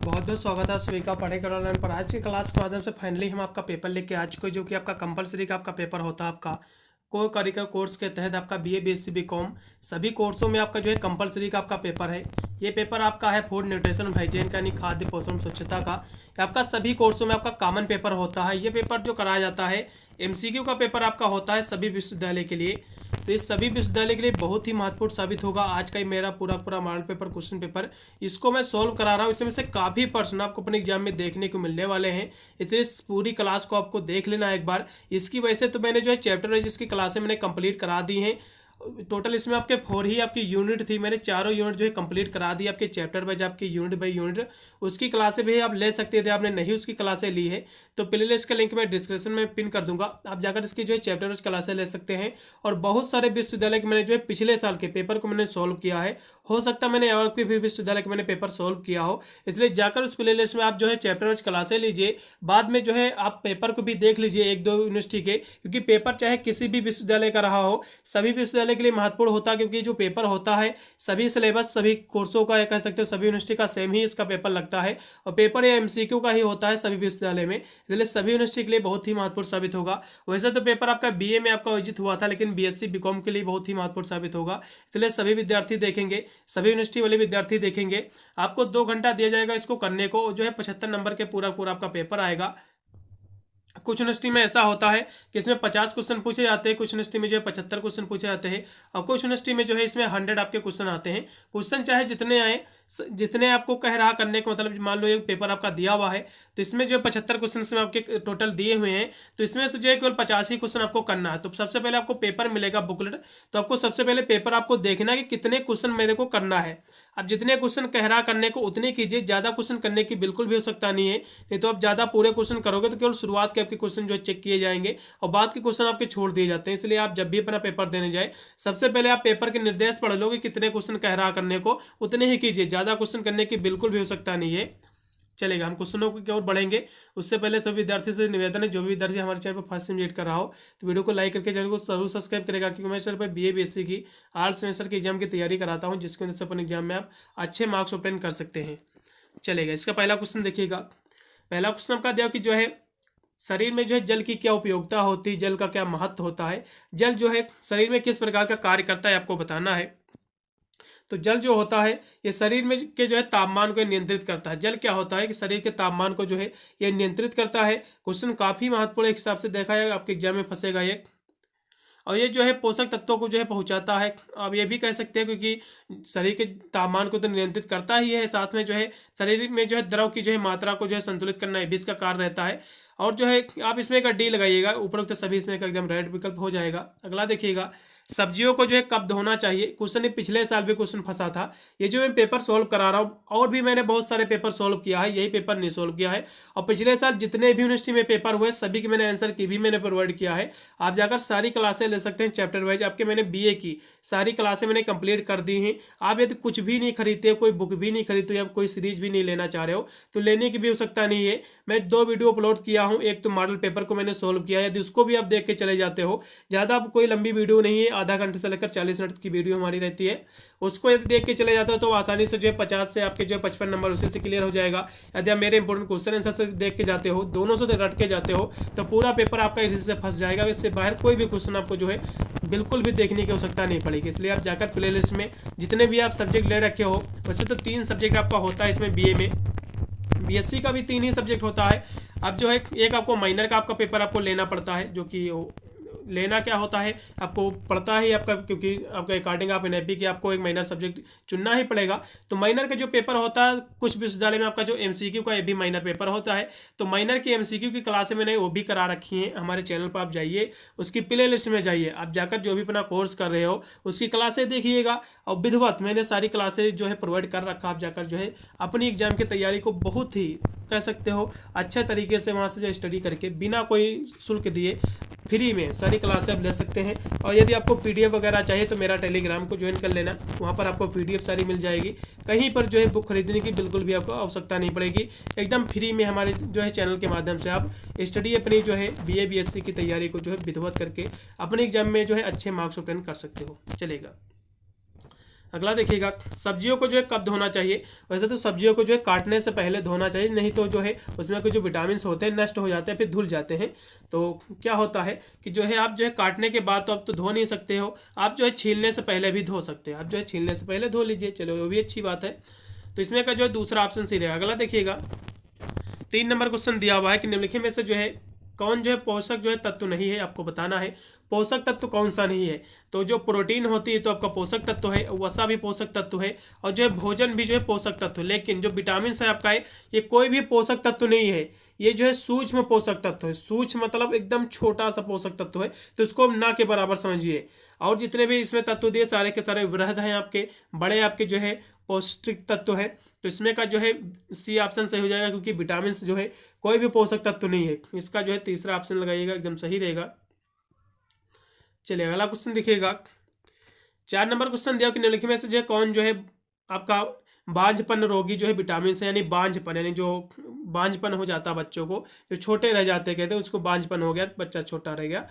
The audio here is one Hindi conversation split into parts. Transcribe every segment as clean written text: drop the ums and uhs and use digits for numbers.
बहुत बहुत स्वागत है सभी का पढ़े कर ऑनलाइन पर। आज की क्लास के माध्यम से फाइनली हम आपका पेपर लेके आ चुके हैं, जो कि आपका कंपलसरी का आपका पेपर होता है। आपका को करिकुलर कोर्स के तहत आपका बीए बीएससी बीकॉम सभी कोर्सों में आपका जो है कंपलसरी का आपका पेपर है। ये पेपर आपका है फूड न्यूट्रिशन और हाइजीन का, यानी खाद्य पोषण स्वच्छता का। आपका सभी कोर्सों में आपका कॉमन पेपर होता है। ये पेपर जो कराया जाता है एमसीक्यू का पेपर आपका होता है सभी विश्वविद्यालय के लिए। तो इस सभी विश्वविद्यालय के लिए बहुत ही महत्वपूर्ण साबित होगा आज का मेरा पूरा मॉडल पेपर क्वेश्चन पेपर। इसको मैं सॉल्व करा रहा हूँ, इसमें से काफ़ी प्रश्न आपको अपने एग्जाम में देखने को मिलने वाले हैं, इसलिए इस पूरी क्लास को आपको देख लेना एक बार। इसकी वजह से तो मैंने जो है चैप्टर वाइज इसकी क्लासें मैंने कंप्लीट करा दी हैं। टोटल इसमें आपके 4 ही आपकी यूनिट थी, मैंने चारों यूनिट जो है कंप्लीट करा दी आपके चैप्टर वाइज, आपकी यूनिट बाई यूनिट। उसकी क्लासें भी आप ले सकते थे, आपने नहीं उसकी क्लासें ली है तो प्ले लिस्ट का लिंक मैं डिस्क्रिप्शन में पिन कर दूंगा, आप जाकर इसकी जो है चैप्टर वाइज क्लासें ले सकते हैं। और बहुत सारे विश्वविद्यालय के मैंने जो है पिछले साल के पेपर को मैंने सॉल्व किया है। हो सकता है मैंने और कोई भी विश्वविद्यालय के मैंने पेपर सॉल्व किया हो, इसलिए जाकर उस प्ले लिस्ट में आप जो है चैप्टर वाइज क्लासें लीजिए। बाद में जो है आप पेपर को भी देख लीजिए एक दो यूनिवर्सिटी के, क्योंकि पेपर चाहे किसी भी विश्वविद्यालय का रहा हो सभी विश्वविद्यालय के लिए महत्वपूर्ण होता है, क्योंकि जो पेपर होता है सभी सिलेबस सभी कोर्सों का, या कह सकते हो सभी यूनिवर्सिटी का सेम ही इसका पेपर लगता है। और पेपर ये एमसीक्यू का ही होता है सभी विश्वविद्यालय में, इसलिए सभी यूनिवर्सिटी के लिए बहुत ही महत्वपूर्ण साबित होगा। वैसे तो पेपर आपका बीए में आपका आयोजित हुआ था, लेकिन बीएससी बीकॉम के लिए बहुत ही महत्वपूर्ण साबित होगा, इसलिए सभी विद्यार्थी देखेंगे, सभी यूनिवर्सिटी वाले विद्यार्थी देखेंगे। आपको 2 घंटा दिया जाएगा इसको करने को, जो है 75 नंबर के पूरा आपका पेपर आएगा। कुछ यूनिवर्सिटी में ऐसा होता है कि इसमें 50 क्वेश्चन पूछे जाते हैं, कुछ यूनिवर्सिटी में जो है 75 क्वेश्चन पूछे जाते हैं, और कुछ यूनिवर्सिटी में जो है इसमें 100 आपके क्वेश्चन आते हैं। क्वेश्चन चाहे जितने आए, जितने आपको कह रहा करने को, मतलब मान लो एक पेपर आपका दिया हुआ है तो इसमें जो 75 क्वेश्चन इसमें आपके टोटल दिए हुए हैं, तो इसमें से जो है केवल 50 ही क्वेश्चन आपको करना है। तो सबसे पहले आपको पेपर मिलेगा बुकलेट, तो आपको सबसे पहले पेपर आपको देखना है कि कितने क्वेश्चन मेरे को करना है। अब जितने क्वेश्चन कह रहा करने को उतने कीजिए, ज़्यादा क्वेश्चन करने की बिल्कुल भी आवश्यकता नहीं है, नहीं तो आप ज़्यादा पूरे क्वेश्चन करोगे तो केवल शुरुआत के आपके क्वेश्चन जो है चेक किए जाएंगे और बाद के क्वेश्चन आपके छोड़ दिए जाते हैं। इसलिए आप जब भी अपना पेपर देने जाए सबसे पहले आप पेपर के निर्देश पढ़ लो कि कितने क्वेश्चन कह रहा करने को उतने ही कीजिए, ज़्यादा क्वेश्चन करने की बिल्कुल भी आवश्यकता नहीं है। चलेगा, हम क्वेश्चनों की ओर बढ़ेंगे। उससे पहले सभी विद्यार्थी से निवेदन है, जो भी विद्यार्थी हमारे चैनल पर फर्स्ट टाइम विजिट कर रहा हो तो वीडियो को लाइक करके चैनल को जरूर सब्सक्राइब करेगा, क्योंकि मैं चैनल पर बीए बीएससी की आर्ट्स सेमेस्टर की एग्जाम की तैयारी कराता हूं, जिसके वजह से अपन एग्जाम में आप अच्छे मार्क्स ऑब्टेन कर सकते हैं। चलेगा, इसका पहला क्वेश्चन देखिएगा। पहला क्वेश्चन आपका दिया कि जो है शरीर में जो है जल की क्या उपयोगिता होती है, जल का क्या महत्व होता है, जल जो है शरीर में किस प्रकार का कार्य करता है आपको बताना है। तो जल जो होता है ये शरीर में के जो है तापमान को नियंत्रित करता है। जल क्या होता है कि शरीर के तापमान को जो है ये नियंत्रित करता है। क्वेश्चन काफ़ी महत्वपूर्ण एक हिसाब से देखा जाएगा, आपके एग्जाम में फंसेगा ये। और ये जो है पोषक तत्वों को जो है पहुंचाता है। अब ये भी कह सकते हैं क्योंकि शरीर के तापमान को तो नियंत्रित करता ही है, साथ में जो है शरीर में जो है द्रव की जो है मात्रा को जो है संतुलित करना है भी इसका कार्य रहता है। और जो है आप इसमें का डी लगाइएगा, उपरोक्त तो सभी इसमें का एकदम राइट विकल्प हो जाएगा। अगला देखिएगा, सब्जियों को जो है कब धोना चाहिए। क्वेश्चन पिछले साल भी क्वेश्चन फंसा था। ये जो मैं पेपर सॉल्व करा रहा हूँ, और भी मैंने बहुत सारे पेपर सॉल्व किया है, यही पेपर नहीं सॉल्व किया है। और पिछले साल जितने भी यूनिवर्सिटी में पेपर हुए सभी के मैंने आंसर की भी मैंने प्रोवाइड किया है। आप जाकर सारी क्लासें ले सकते हैं चैप्टर वाइज। आपके मैंने बीए की सारी क्लासें मैंने कंप्लीट कर दी हैं। आप यदि कुछ भी नहीं खरीदते, कोई बुक भी नहीं खरीदते या कोई सीरीज भी नहीं लेना चाह रहे हो तो लेने की भी आवश्यकता नहीं है। मैं 2 वीडियो अपलोड किया हूँ, एक तो मॉडल पेपर को मैंने सॉल्व किया है, यदि उसको भी आप देख के चले जाते हो, ज़्यादा कोई लंबी वीडियो नहीं है, आधा घंटे से लेकर 40 मिनट की वीडियो हमारी रहती है, उसको यदि देख के चले जाते हो तो आसानी से जो है 50 से आपके जो है 55 नंबर उसी से क्लियर हो जाएगा। यदि आप मेरे इंपॉर्टेंट क्वेश्चन आंसर से देख के जाते हो, दोनों से रट के जाते हो, तो पूरा पेपर आपका इसी से फंस जाएगा। इससे बाहर कोई भी क्वेश्चन आपको जो है बिल्कुल भी देखने की आवश्यकता नहीं पड़ेगी। इसलिए आप जाकर प्ले लिस्ट में जितने भी आप सब्जेक्ट ले रखे हो, वैसे तो 3 सब्जेक्ट आपका होता है इसमें बीए में, बीएससी का भी 3 ही सब्जेक्ट होता है। अब जो है एक आपको माइनर का आपका पेपर आपको लेना पड़ता है, जो कि लेना क्या होता है आपको पड़ता ही आपका, क्योंकि आपके अकॉर्डिंग आप एनआईपी के आपको एक माइनर सब्जेक्ट चुनना ही पड़ेगा। तो माइनर का जो पेपर होता है कुछ विश्वविद्यालय में आपका जो एमसीक्यू का ये भी माइनर पेपर होता है। तो माइनर की एमसीक्यू की क्लासें मैंने वो भी करा रखी हैं, हमारे चैनल पर आप जाइए, उसकी प्ले लिस्ट में जाइए, आप जाकर जो भी अपना कोर्स कर रहे हो उसकी क्लासें देखिएगा। और विधिवत मैंने सारी क्लासें जो है प्रोवाइड कर रखा, आप जाकर जो है अपनी एग्जाम की तैयारी को बहुत ही कह सकते हो अच्छे तरीके से वहाँ से जो स्टडी करके बिना कोई शुल्क दिए फ्री में सारी क्लासें आप ले सकते हैं। और यदि आपको पीडीएफ वगैरह चाहिए तो मेरा टेलीग्राम को ज्वाइन कर लेना, वहाँ पर आपको पीडीएफ सारी मिल जाएगी। कहीं पर जो है बुक खरीदने की बिल्कुल भी आपको आवश्यकता नहीं पड़ेगी, एकदम फ्री में हमारे जो है चैनल के माध्यम से आप स्टडी अपनी जो है बीए बीएससी की तैयारी को जो है विधिवत करके अपने एग्जाम में जो है अच्छे मार्क्स ऑब्टेन कर सकते हो। चलेगा, अगला देखिएगा, सब्जियों को जो है कब धोना चाहिए। वैसे तो सब्जियों को जो है काटने से पहले धोना चाहिए, नहीं तो जो है उसमें कुछ जो विटामिन होते हैं नष्ट हो जाते हैं, फिर धुल जाते हैं। तो क्या होता है कि जो है आप जो है काटने के बाद तो आप तो धो नहीं सकते हो, आप जो है छीलने से पहले भी धो सकते हैं। आप जो है छीलने से पहले धो लीजिए, चलो वो भी अच्छी बात है। तो इसमें का जो है दूसरा ऑप्शन सही रहेगा। अगला देखिएगा, 3 नंबर क्वेश्चन दिया हुआ है कि निम्नलिखित में से जो है कौन जो है पोषक जो है तत्व नहीं है, आपको बताना है पोषक तत्व कौन सा नहीं है। तो जो प्रोटीन होती है तो आपका पोषक तत्व है, वसा भी पोषक तत्व है, और जो है भोजन भी जो है पोषक तत्व है। लेकिन जो विटामिन है आपका है, ये कोई भी पोषक तत्व नहीं है, ये जो है सूक्ष्म पोषक तत्व है। सूक्ष्म मतलब एकदम छोटा सा पोषक तत्व है, तो इसको ना के बराबर समझिए। और जितने भी इसमें तत्व दिए सारे के सारे वृहद हैं, आपके बड़े आपके जो है पौष्टिक तत्व है। तो इसमें का जो है सी ऑप्शन सही हो जाएगा, क्योंकि विटामिन जो है कोई भी पोषक तत्व नहीं है। इसका जो है तीसरा ऑप्शन लगाइएगा, एकदम सही रहेगा। चलिए अगला क्वेश्चन देखिएगा, 4 नंबर क्वेश्चन दिया कि निम्नलिखित में से जो है कौन जो है आपका बांझपन रोगी जो है विटामिन से, यानी बांझपन यानी जो बांझपन हो जाता है बच्चों को, जो छोटे रह जाते कहते हैं उसको बांझपन हो गया, बच्चा छोटा रह गया।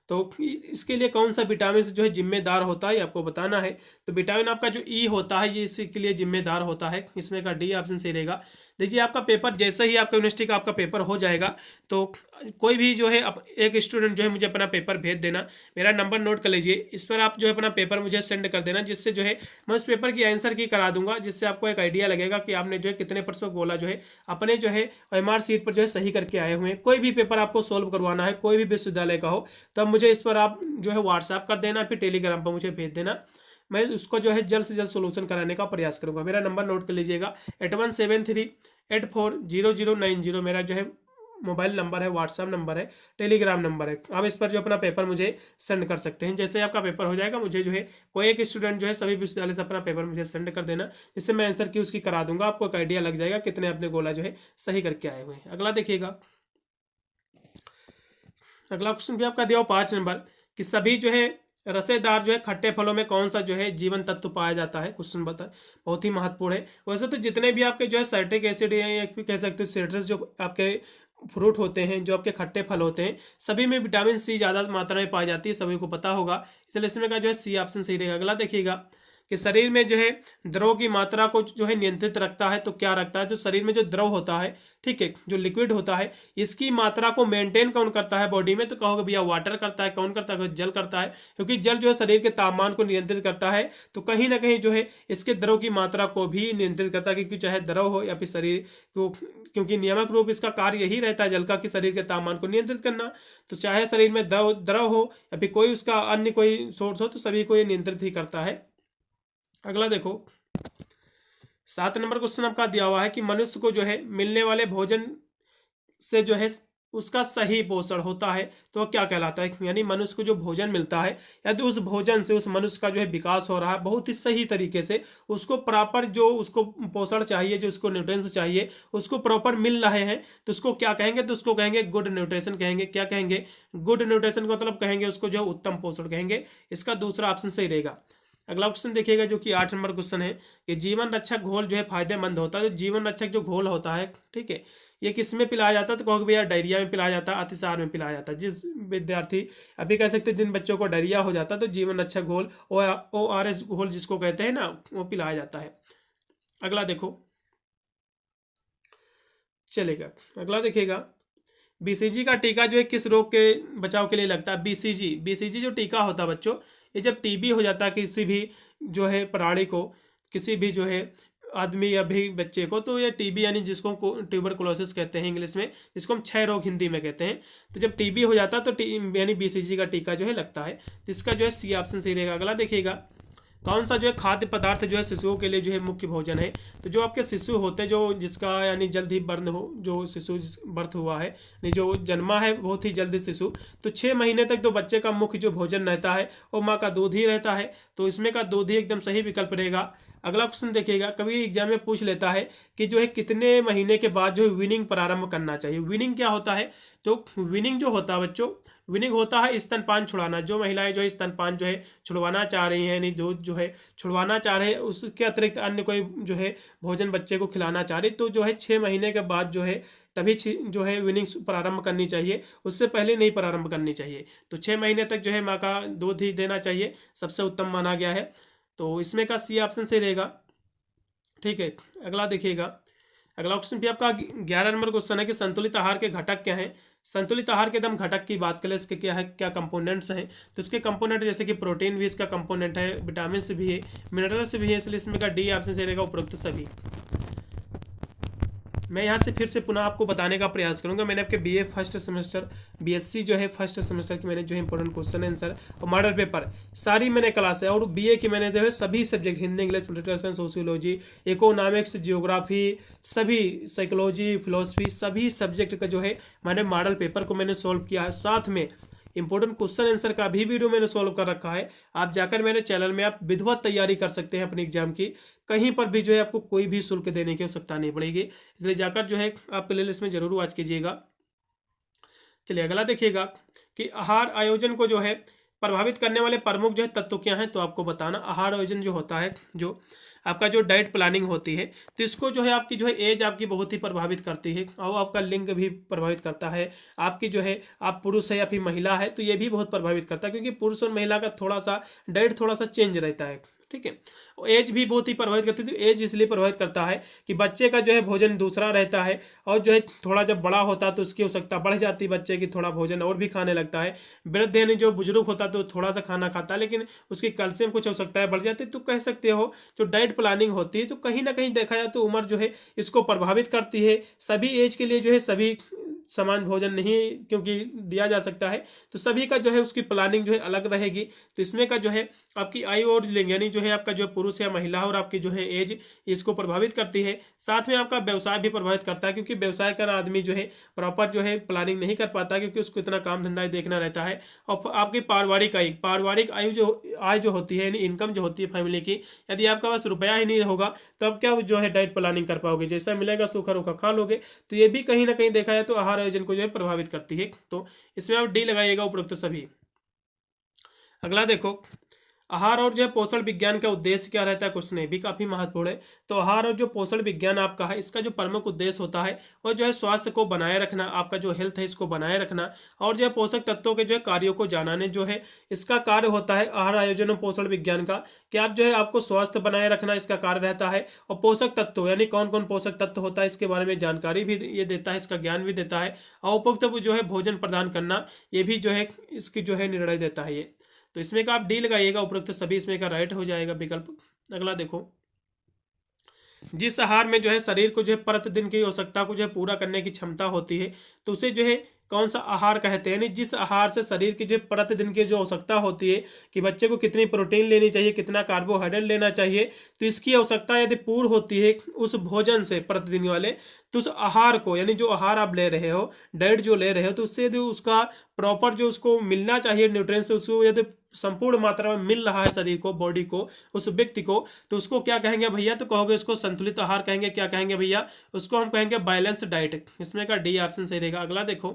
तो इसके लिए कौन सा विटामिन जो है जिम्मेदार होता है, आपको बताना है। तो विटामिन आपका जो ई होता है ये इसके लिए जिम्मेदार होता है, इसमें का डी ऑप्शन सही रहेगा। देखिए आपका पेपर जैसे ही आपका यूनिवर्सिटी का आपका पेपर हो जाएगा, तो कोई भी जो है एक स्टूडेंट जो है मुझे अपना पेपर भेज देना, मेरा नंबर नोट कर लीजिए, इस पर आप जो है अपना पेपर मुझे सेंड कर देना, जिससे जो है मैं उस पेपर की आंसर की करा दूंगा, जिससे आपको एक आइडिया लगेगा कि आपने जो है कितने % गोला जो है अपने जो है OMR सीट पर जो है सही करके आए हुए हैं। कोई भी पेपर आपको सोल्व करवाना है, कोई भी विश्वविद्यालय का हो, तब मुझे इस पर आप जो है व्हाट्सएप कर देना, फिर टेलीग्राम पर मुझे भेज देना, मैं उसको जो है जल्द से जल्द सोल्यूशन कराने का प्रयास करूंगा। मेरा नंबर नोट कर लीजिएगा, 8173840090 मेरा जो है मोबाइल नंबर है, व्हाट्सएप नंबर है, टेलीग्राम नंबर है। आप इस पर जो अपना पेपर मुझे सेंड कर सकते हैं। जैसे आपका पेपर हो जाएगा, मुझे जो है कोई एक स्टूडेंट जो है सभी विश्वविद्यालय से अपना पेपर मुझे सेंड कर देना, जिससे मैं आंसर की उसकी करा दूंगा, आपको एक आइडिया लग जाएगा कितने अपने गोला जो है सही करके आए हुए हैं। अगला देखिएगा, अगला क्वेश्चन भी आपका दिया हो 5 नंबर कि सभी जो है रसेदार जो है खट्टे फलों में कौन सा जो है जीवन तत्व पाया जाता है। क्वेश्चन बता बहुत ही महत्वपूर्ण है। वैसे तो जितने भी आपके जो है साइट्रिक एसिड या कह सकते हो सिट्रस जो आपके फ्रूट होते हैं, जो आपके खट्टे फल होते हैं, सभी में विटामिन सी ज़्यादा मात्रा में पाई जाती है, सभी को पता होगा, इसलिए इसमें का जो है सी ऑप्शन सही रहेगा। अगला देखिएगा कि शरीर में जो है द्रव की मात्रा को जो है नियंत्रित रखता है, तो क्या रखता है, जो शरीर में जो द्रव होता है, ठीक है, जो लिक्विड होता है, इसकी मात्रा को मेंटेन कौन करता है बॉडी में, तो कहोगे भैया वाटर करता है, कौन करता है, जल करता है, क्योंकि जल जो है शरीर के तापमान को नियंत्रित करता है, तो कहीं ना कहीं जो है इसके द्रव की मात्रा को भी नियंत्रित करता है, क्योंकि चाहे द्रव हो या फिर शरीर को, क्योंकि नियामक रूप इसका कार्य यही रहता है जल का, कि शरीर के तापमान को नियंत्रित करना। तो चाहे शरीर में द्रव हो या फिर कोई उसका अन्य कोई सोर्स हो, तो सभी को ये नियंत्रित ही करता है। अगला देखो, 7 नंबर क्वेश्चन आपका दिया हुआ है कि मनुष्य को जो है मिलने वाले भोजन से जो है उसका सही पोषण होता है, तो क्या कहलाता है, यानी मनुष्य को जो भोजन मिलता है, यदि उस भोजन से उस मनुष्य का जो है विकास हो रहा है बहुत ही सही तरीके से, उसको प्रॉपर जो उसको पोषण चाहिए, जो उसको न्यूट्रिएंट्स चाहिए, उसको प्रॉपर मिल रहे हैं, तो उसको क्या कहेंगे, तो उसको कहेंगे गुड न्यूट्रिशन कहेंगे। क्या कहेंगे, गुड न्यूट्रिशन का मतलब कहेंगे उसको जो उत्तम पोषण कहेंगे। इसका दूसरा ऑप्शन सही रहेगा। अगला क्वेश्चन देखिएगा जो कि 8 नंबर क्वेश्चन है कि जीवन रक्षक घोल जो है फायदेमंद होता है। तो जीवन रक्षक जो घोल होता है, ठीक है, ये किस में पिलाया जाता है, तो कहोगे भैया डायरिया में पिलाया जाता है, अतिसार में पिलाया जाता है। जिस विद्यार्थी अभी कह सकते हैं जिन बच्चों को डायरिया हो जाता है, तो जीवन रक्षक घोल ORS घोल जिसको कहते हैं ना, वो पिलाया जाता है। अगला देखो, चलेगा अगला देखिएगा, BCG का टीका जो है किस रोग के बचाव के लिए लगता है। BCG जो टीका होता है बच्चों, ये जब TB हो जाता है किसी भी जो है प्राणी को, किसी भी जो है आदमी या भी बच्चे को, तो ये TB यानी जिसको ट्यूबरकुलोसिस कहते हैं इंग्लिश में, जिसको हम क्षय रोग हिंदी में कहते हैं, तो जब TB हो जाता है तो यानी BCG का टीका जो है लगता है। तो इसका जो है सी ऑप्शन सही रहेगा। अगला देखिएगा, कौन सा जो है खाद्य पदार्थ जो है शिशुओं के लिए जो है मुख्य भोजन है। तो जो आपके शिशु होते हैं, जो जिसका यानी जल्द ही बर्न हो, जो शिशु बर्थ हुआ है, नहीं जो जन्मा है बहुत ही जल्दी शिशु, तो 6 महीने तक तो बच्चे का मुख्य जो भोजन रहता है वो माँ का दूध ही रहता है, तो इसमें का दूध ही एकदम सही विकल्प रहेगा। अगला क्वेश्चन देखिएगा, कभी एग्जाम में पूछ लेता है कि जो है कितने महीने के बाद जो है विनिंग प्रारंभ करना चाहिए। विनिंग क्या होता है, तो विनिंग जो होता है बच्चों, विनिंग होता है स्तनपान छुड़ाना। जो महिलाएं जो है स्तनपान जो है छुड़वाना चाह रही हैं, यानी दूध जो है छुड़वाना चाह रहे हैं, उसके अतिरिक्त अन्य कोई जो है भोजन बच्चे को खिलाना चाह रही, तो जो है 6 महीने के बाद जो है तभी जो है विनिंग प्रारंभ करनी चाहिए, उससे पहले नहीं प्रारंभ करनी चाहिए। तो 6 महीने तक जो है माँ का दूध ही देना चाहिए, सबसे उत्तम माना गया है। तो इसमें का सी ऑप्शन सही रहेगा। ठीक है, अगला देखिएगा। अगला क्वेश्चन भी आपका 11 नंबर क्वेश्चन है कि संतुलित आहार के घटक क्या हैं। संतुलित आहार के दम घटक की बात करें, इसके क्या है, क्या कंपोनेंट्स हैं। तो इसके कंपोनेंट जैसे कि प्रोटीन भी इसका कंपोनेंट है, विटामिन भी है, मिनरल्स भी है, इसलिए इसमें का डी ऑप्शन सही रहेगा, उपरोक्त सभी। मैं यहाँ से फिर से पुनः आपको बताने का प्रयास करूंगा। मैंने आपके बीए फर्स्ट सेमेस्टर, बीएससी जो है फर्स्ट सेमेस्टर की मैंने जो है इंपॉर्टेंट क्वेश्चन आंसर और मॉडल पेपर सारी मैंने क्लास है, और बीए की मैंने जो है सभी subject Hindi, English, political science, sociology, economics, geography, सभी साइकोलॉजी, फिलोसफी, सभी सब्जेक्ट का जो है मैंने मॉडल पेपर को मैंने सॉल्व किया है। साथ में इंपॉर्टेंट क्वेश्चन आंसर का भी वीडियो मैंने सॉल्व कर रखा है। आप जाकर मेरे चैनल में आप विधिवत तैयारी कर सकते हैं अपनी एग्जाम की, कहीं पर भी जो है आपको कोई भी शुल्क देने की आवश्यकता नहीं पड़ेगी, इसलिए जाकर जो है आप प्लेलिस्ट में जरूर वॉच कीजिएगा। चलिए अगला देखिएगा कि आहार आयोजन को जो है प्रभावित करने वाले प्रमुख जो है तत्व क्या हैं। तो आपको बताना, आहार आयोजन जो होता है, जो आपका जो डाइट प्लानिंग होती है, तो इसको जो है आपकी जो है एज आपकी बहुत ही प्रभावित करती है, और आपका लिंग भी प्रभावित करता है। आपकी जो है आप पुरुष है या फिर महिला है, तो ये भी बहुत प्रभावित करता है, क्योंकि पुरुष और महिला का थोड़ा सा डाइट थोड़ा सा चेंज रहता है। ठीक है, एज भी बहुत ही प्रभावित करती है। एज इसलिए प्रभावित करता है कि बच्चे का जो है भोजन दूसरा रहता है, और जो है थोड़ा जब बड़ा होता है तो उसकी आवश्यकता बढ़ जाती है बच्चे की, थोड़ा भोजन और भी खाने लगता है। वृद्ध यानी जो बुजुर्ग होता है तो थोड़ा सा खाना खाता है, लेकिन उसकी कैल्शियम कुछ आवश्यकताएं बढ़ जाती है। तो कह सकते हो जो डाइट प्लानिंग होती है, तो कहीं ना कहीं देखा जाए तो उम्र जो है इसको प्रभावित करती है। सभी एज के लिए जो है सभी समान भोजन नहीं क्योंकि दिया जा सकता है, तो सभी का जो है उसकी प्लानिंग जो है अलग रहेगी। तो इसमें का जो है आपकी आयु और लिंग यानी जो है आपका जो पुरुष या महिला और आपकी जो है एज, इसको प्रभावित करती है। साथ में आपका व्यवसाय भी प्रभावित करता है, क्योंकि व्यवसाय कर आदमी जो है प्रॉपर जो है प्लानिंग नहीं कर पाता, क्योंकि उसको इतना काम धंधा देखना रहता है। और आपकी पारिवारिक आय जो होती है यानी इनकम जो होती है फैमिली की, यदि आपका पास रुपया ही नहीं होगा तो आप क्या जो है डाइट प्लानिंग कर पाओगे, जैसा मिलेगा सूखा रूखा खा लोगे। तो ये भी कहीं ना कहीं देखा जाए तो आहार आयोजन को जो है प्रभावित करती है। तो इसमें आप डी लगाइएगा, उपरोक्त सभी। अगला देखो, आहार और जो है पोषण विज्ञान का उद्देश्य क्या रहता है, क्वेश्चन ये भी काफी महत्वपूर्ण है। तो आहार और जो पोषण विज्ञान आपका है, इसका जो प्रमुख उद्देश्य होता है वो जो है स्वास्थ्य को बनाए रखना, आपका जो हेल्थ है इसको बनाए रखना, और जो है पोषक तत्वों के जो है कार्यों को जानने जो है इसका कार्य होता है आहार आयोजन और पोषण विज्ञान का, कि आप जो है आपको स्वास्थ्य बनाए रखना इसका कार्य रहता है। और पोषक तत्व यानी कौन कौन पोषक तत्व होता है इसके बारे में जानकारी भी ये देता है, इसका ज्ञान भी देता है, और उपयुक्त जो है भोजन प्रदान करना ये भी जो है इसकी जो है निर्णय देता है ये। तो इसमें का आप डी लगाइएगा, उपरोक्त सभी इसमें का राइट हो जाएगा विकल्प। अगला देखो, जिस आहार में जो है शरीर को जो है प्रतिदिन की आवश्यकता को जो है पूरा करने की क्षमता होती है, तो उसे जो है कौन सा आहार कहते हैं। यानी जिस आहार से शरीर की जो प्रतिदिन की जो आवश्यकता होती है कि बच्चे को कितनी प्रोटीन लेनी चाहिए, कितना कार्बोहाइड्रेट लेना चाहिए, तो इसकी आवश्यकता यदि पूर्ण होती है उस भोजन से प्रतिदिन वाले, तो उस आहार को यानी जो आहार आप ले रहे हो, डाइट जो ले रहे हो, तो उससे यदि उसका प्रॉपर जो उसको मिलना चाहिए न्यूट्रिएंट्स, उसको यदि संपूर्ण मात्रा में मिल रहा है शरीर को, बॉडी को, उस व्यक्ति को, तो उसको क्या कहेंगे भैया, तो कहोगे उसको संतुलित आहार कहेंगे। क्या कहेंगे भैया, उसको हम कहेंगे बैलेंस डाइट। इसमें का डी ऑप्शन सही रहेगा। अगला देखो,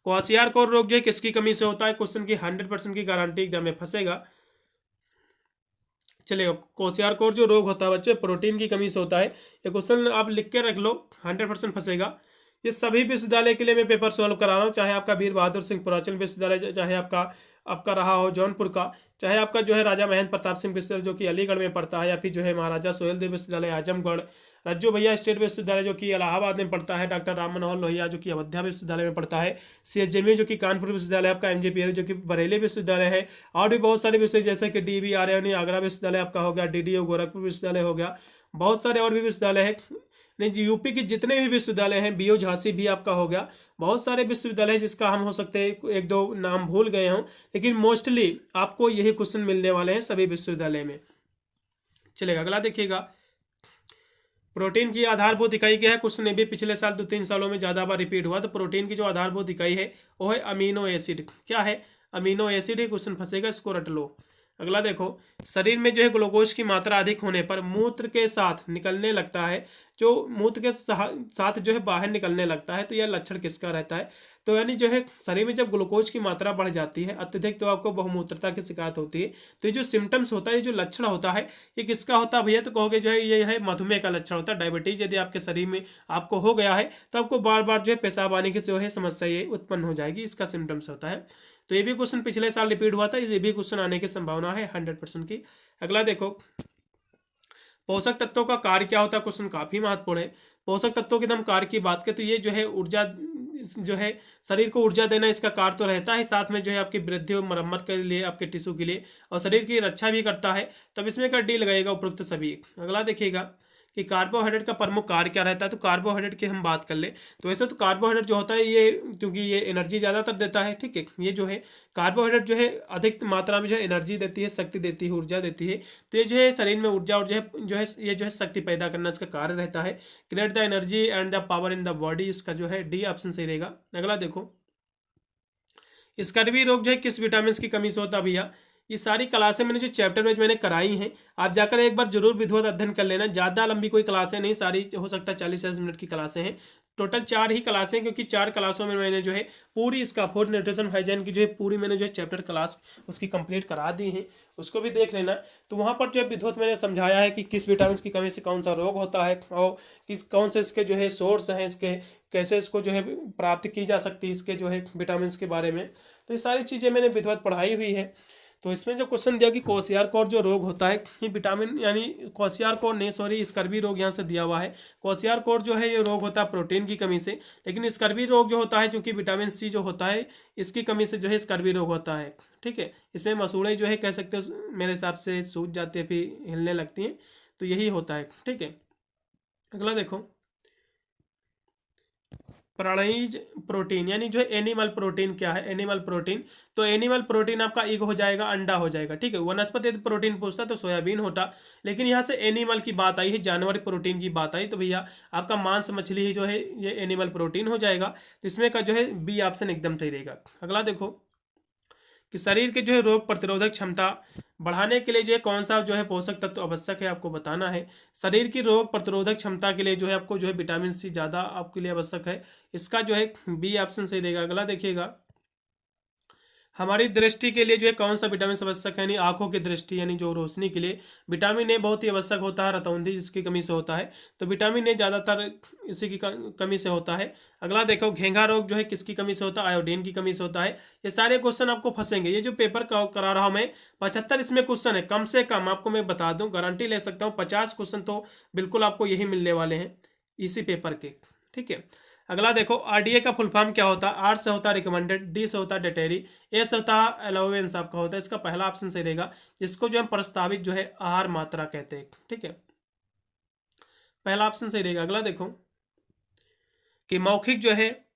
क्वाशियारकोर रोग जो है किसकी कमी से होता है, क्वेश्चन की 100% की गारंटी एग्जाम में फंसेगा। चलिए, क्वाशियारकोर जो रोग होता है बच्चे प्रोटीन की कमी से होता है, ये क्वेश्चन आप लिख के रख लो, 100% फंसेगा। ये सभी विश्वविद्यालय के लिए मैं पेपर सॉल्व करा रहा हूँ, चाहे आपका वीर बहादुर सिंह पुराचल विश्वविद्यालय, चाहे आपका रहा हो जौनपुर का, चाहे आपका जो है राजा महेंद्र प्रताप सिंह विश्वविद्यालय जो कि अलीगढ़ में पड़ता है, या फिर जो है महाराजा सोहेल देव विश्वविद्यालय आजमगढ़, रज्जू भैया स्टेट विश्वविद्यालय जो कि इलाहाबाद में पड़ता है, डॉक्टर राम मनोहर लोहिया जो कि अयोध्या विश्वविद्यालय में पड़ता है, CSJMU जो कि कानपुर विश्वविद्यालय आपका, MJPL जो कि बरेली विश्वविद्यालय है, और भी बहुत सारे विश्वविद्यालय जैसे कि DBR यानी आगरा विश्वविद्यालय आपका हो गया, DDU गोरखपुर विश्वविद्यालय हो गया, बहुत सारे और भी विश्वविद्यालय है। नहीं जी, यूपी के जितने भी विश्वविद्यालय हैं, BU झांसी भी आपका हो गया, बहुत सारे विश्वविद्यालय हैं जिसका हम हो सकते हैं एक दो नाम भूल गए हों, लेकिन मोस्टली आपको यही क्वेश्चन मिलने वाले हैं सभी विश्वविद्यालय में। चलेगा, अगला देखिएगा, प्रोटीन की आधारभूत इकाई क्या है, क्वेश्चन ये भी पिछले साल 2-3 सालों में ज़्यादा बार रिपीट हुआ। तो प्रोटीन की जो आधारभूत इकाई है वो है अमीनो एसिड। क्या है, अमीनो एसिड ही क्वेश्चन फंसेगा, इसको रट लो। अगला देखो, शरीर में जो है ग्लूकोज की मात्रा अधिक होने पर मूत्र के साथ निकलने लगता है, जो मूत्र के साथ जो है बाहर निकलने लगता है, तो यह लक्षण किसका रहता है। तो यानी जो है शरीर में जब ग्लूकोज की मात्रा बढ़ जाती है अत्यधिक, तो आपको बहुमूत्रता की शिकायत होती है। तो ये जो सिम्टम्स होता है, ये जो लक्षण होता है, ये किसका होता है भैया, तो कहोगे जो है ये है मधुमेह का लक्षण होता है। डायबिटीज यदि आपके शरीर में आपको हो गया है तो आपको बार बार जो है पेशाब आने की जो है समस्या ये उत्पन्न हो जाएगी, इसका सिम्टम्स होता है। तो ये भी क्वेश्चन पिछले साल रिपीट हुआ था, ये भी क्वेश्चन आने की संभावना है 100% की। अगला देखो, पोषक तत्वों का कार्य क्या होता है, क्वेश्चन काफी महत्वपूर्ण है। पोषक तत्वों की हम कार्य की बात करें तो ये जो है ऊर्जा, जो है शरीर को ऊर्जा देना इसका कार्य तो रहता है, साथ में जो है आपकी वृद्धि और मरम्मत के लिए, आपके टिश्यू के लिए, और शरीर की रक्षा भी करता है। तब इसमें का डी लगेगा उपरोक्त सभी। अगला देखिएगा कि कार्बोहाइड्रेट का प्रमुख कार्य क्या रहता है, तो कार्बोहाइड्रेट की हम बात कर ले तो वैसे तो कार्बोहाइड्रेट जो होता है ये, क्योंकि ये एनर्जी ज़्यादातर देता है, ठीक है, ये जो है कार्बोहाइड्रेट जो है अधिक मात्रा में जो है एनर्जी देती है, शक्ति देती है, ऊर्जा देती है। तो ये जो है शरीर में ऊर्जा और ये जो है शक्ति पैदा करना इसका कार्य रहता है। Create the energy and the power in the body, इसका जो है डी ऑप्शन सही रहेगा। अगला देखो, स्कर्वी रोग जो है किस विटामिन की कमी से होता है भैया। ये सारी क्लासें मैंने जो चैप्टर वाइज मैंने कराई हैं, आप जाकर एक बार जरूर विधिवत अध्ययन कर लेना। ज़्यादा लंबी कोई क्लासें नहीं, सारी हो सकता है 40 मिनट की क्लासें हैं। टोटल 4 ही क्लासें, क्योंकि 4 क्लासों में मैंने जो है पूरी इसका फूड न्यूट्रिशन हाइजीन की जो है पूरी मैंने जो है चैप्टर क्लास उसकी कंप्लीट करा दी है, उसको भी देख लेना। तो वहाँ पर जो विधिवत मैंने समझाया है कि किस विटामिन की कमी से कौन सा रोग होता है, और किस कौन से इसके जो है सोर्स हैं, इसके कैसे इसको जो है प्राप्त की जा सकती है, इसके जो है विटामिन के बारे में। तो ये सारी चीज़ें मैंने विधिवत पढ़ाई हुई है। तो इसमें जो क्वेश्चन दिया कि क्वेशियारकोर जो रोग होता है, ये विटामिन यानी क्वेशियारकोर नहीं, सॉरी, स्कर्वी रोग यहाँ से दिया हुआ है। क्वेशियारकोर जो है ये रोग होता है प्रोटीन की कमी से, लेकिन स्कर्वी रोग जो होता है क्योंकि विटामिन सी जो होता है इसकी कमी से जो है स्कर्वी रोग होता है, ठीक है। इसमें मसूड़े जो है कह सकते हो मेरे हिसाब से सूज जाती है, फिर हिलने लगती हैं, तो यही होता है, ठीक है। अगला देखो, प्राणीज प्रोटीन यानी जो है एनिमल प्रोटीन क्या है, एनिमल प्रोटीन, तो एनिमल प्रोटीन आपका इग हो जाएगा, अंडा हो जाएगा, ठीक है। वनस्पति प्रोटीन पूछता तो सोयाबीन होता, लेकिन यहाँ से एनिमल की बात आई है, जानवर प्रोटीन की बात आई, तो भैया आपका मांस मछली ही जो है ये एनिमल प्रोटीन हो जाएगा। तो इसमें का जो है बी ऑप्शन एकदम सही रहेगा। अगला देखो कि शरीर के जो है रोग प्रतिरोधक क्षमता बढ़ाने के लिए जो है कौन सा जो है पोषक तत्व आवश्यक है, आपको बताना है। शरीर की रोग प्रतिरोधक क्षमता के लिए जो है आपको जो है विटामिन सी ज़्यादा आपके लिए आवश्यक है, इसका जो है बी ऑप्शन सही रहेगा। अगला देखिएगा, हमारी दृष्टि के लिए जो है कौन सा विटामिन आवश्यक है, यानी आंखों की दृष्टि यानी जो रोशनी के लिए विटामिन ए बहुत ही आवश्यक होता है, रतौंधी जिसकी कमी से होता है, तो विटामिन ए ज़्यादातर इसी की कमी से होता है। अगला देखो, घेंघा रोग जो है किसकी कमी से होता है, आयोडीन की कमी से होता है। ये सारे क्वेश्चन आपको फंसेंगे, ये जो पेपर करा रहा हूँ मैं 75 इसमें क्वेश्चन है, कम से कम आपको मैं बता दूँ, गारंटी ले सकता हूँ 50 क्वेश्चन तो बिल्कुल आपको यही मिलने वाले हैं इसी पेपर के, ठीक है। अगला देखो, आरडीए का फुल फॉर्म क्या होता है। आर से होता है रिकमेंडेड, डी से होता है डेटेरी, ए से होता है अलाउंस आपका होता है। इसका पहला ऑप्शन सही रहेगा, जिसको जो हम प्रस्तावित जो है आहार मात्रा कहते हैं, ठीक है, पहला ऑप्शन सही रहेगा। अगला देखो कि मौखिक जो है,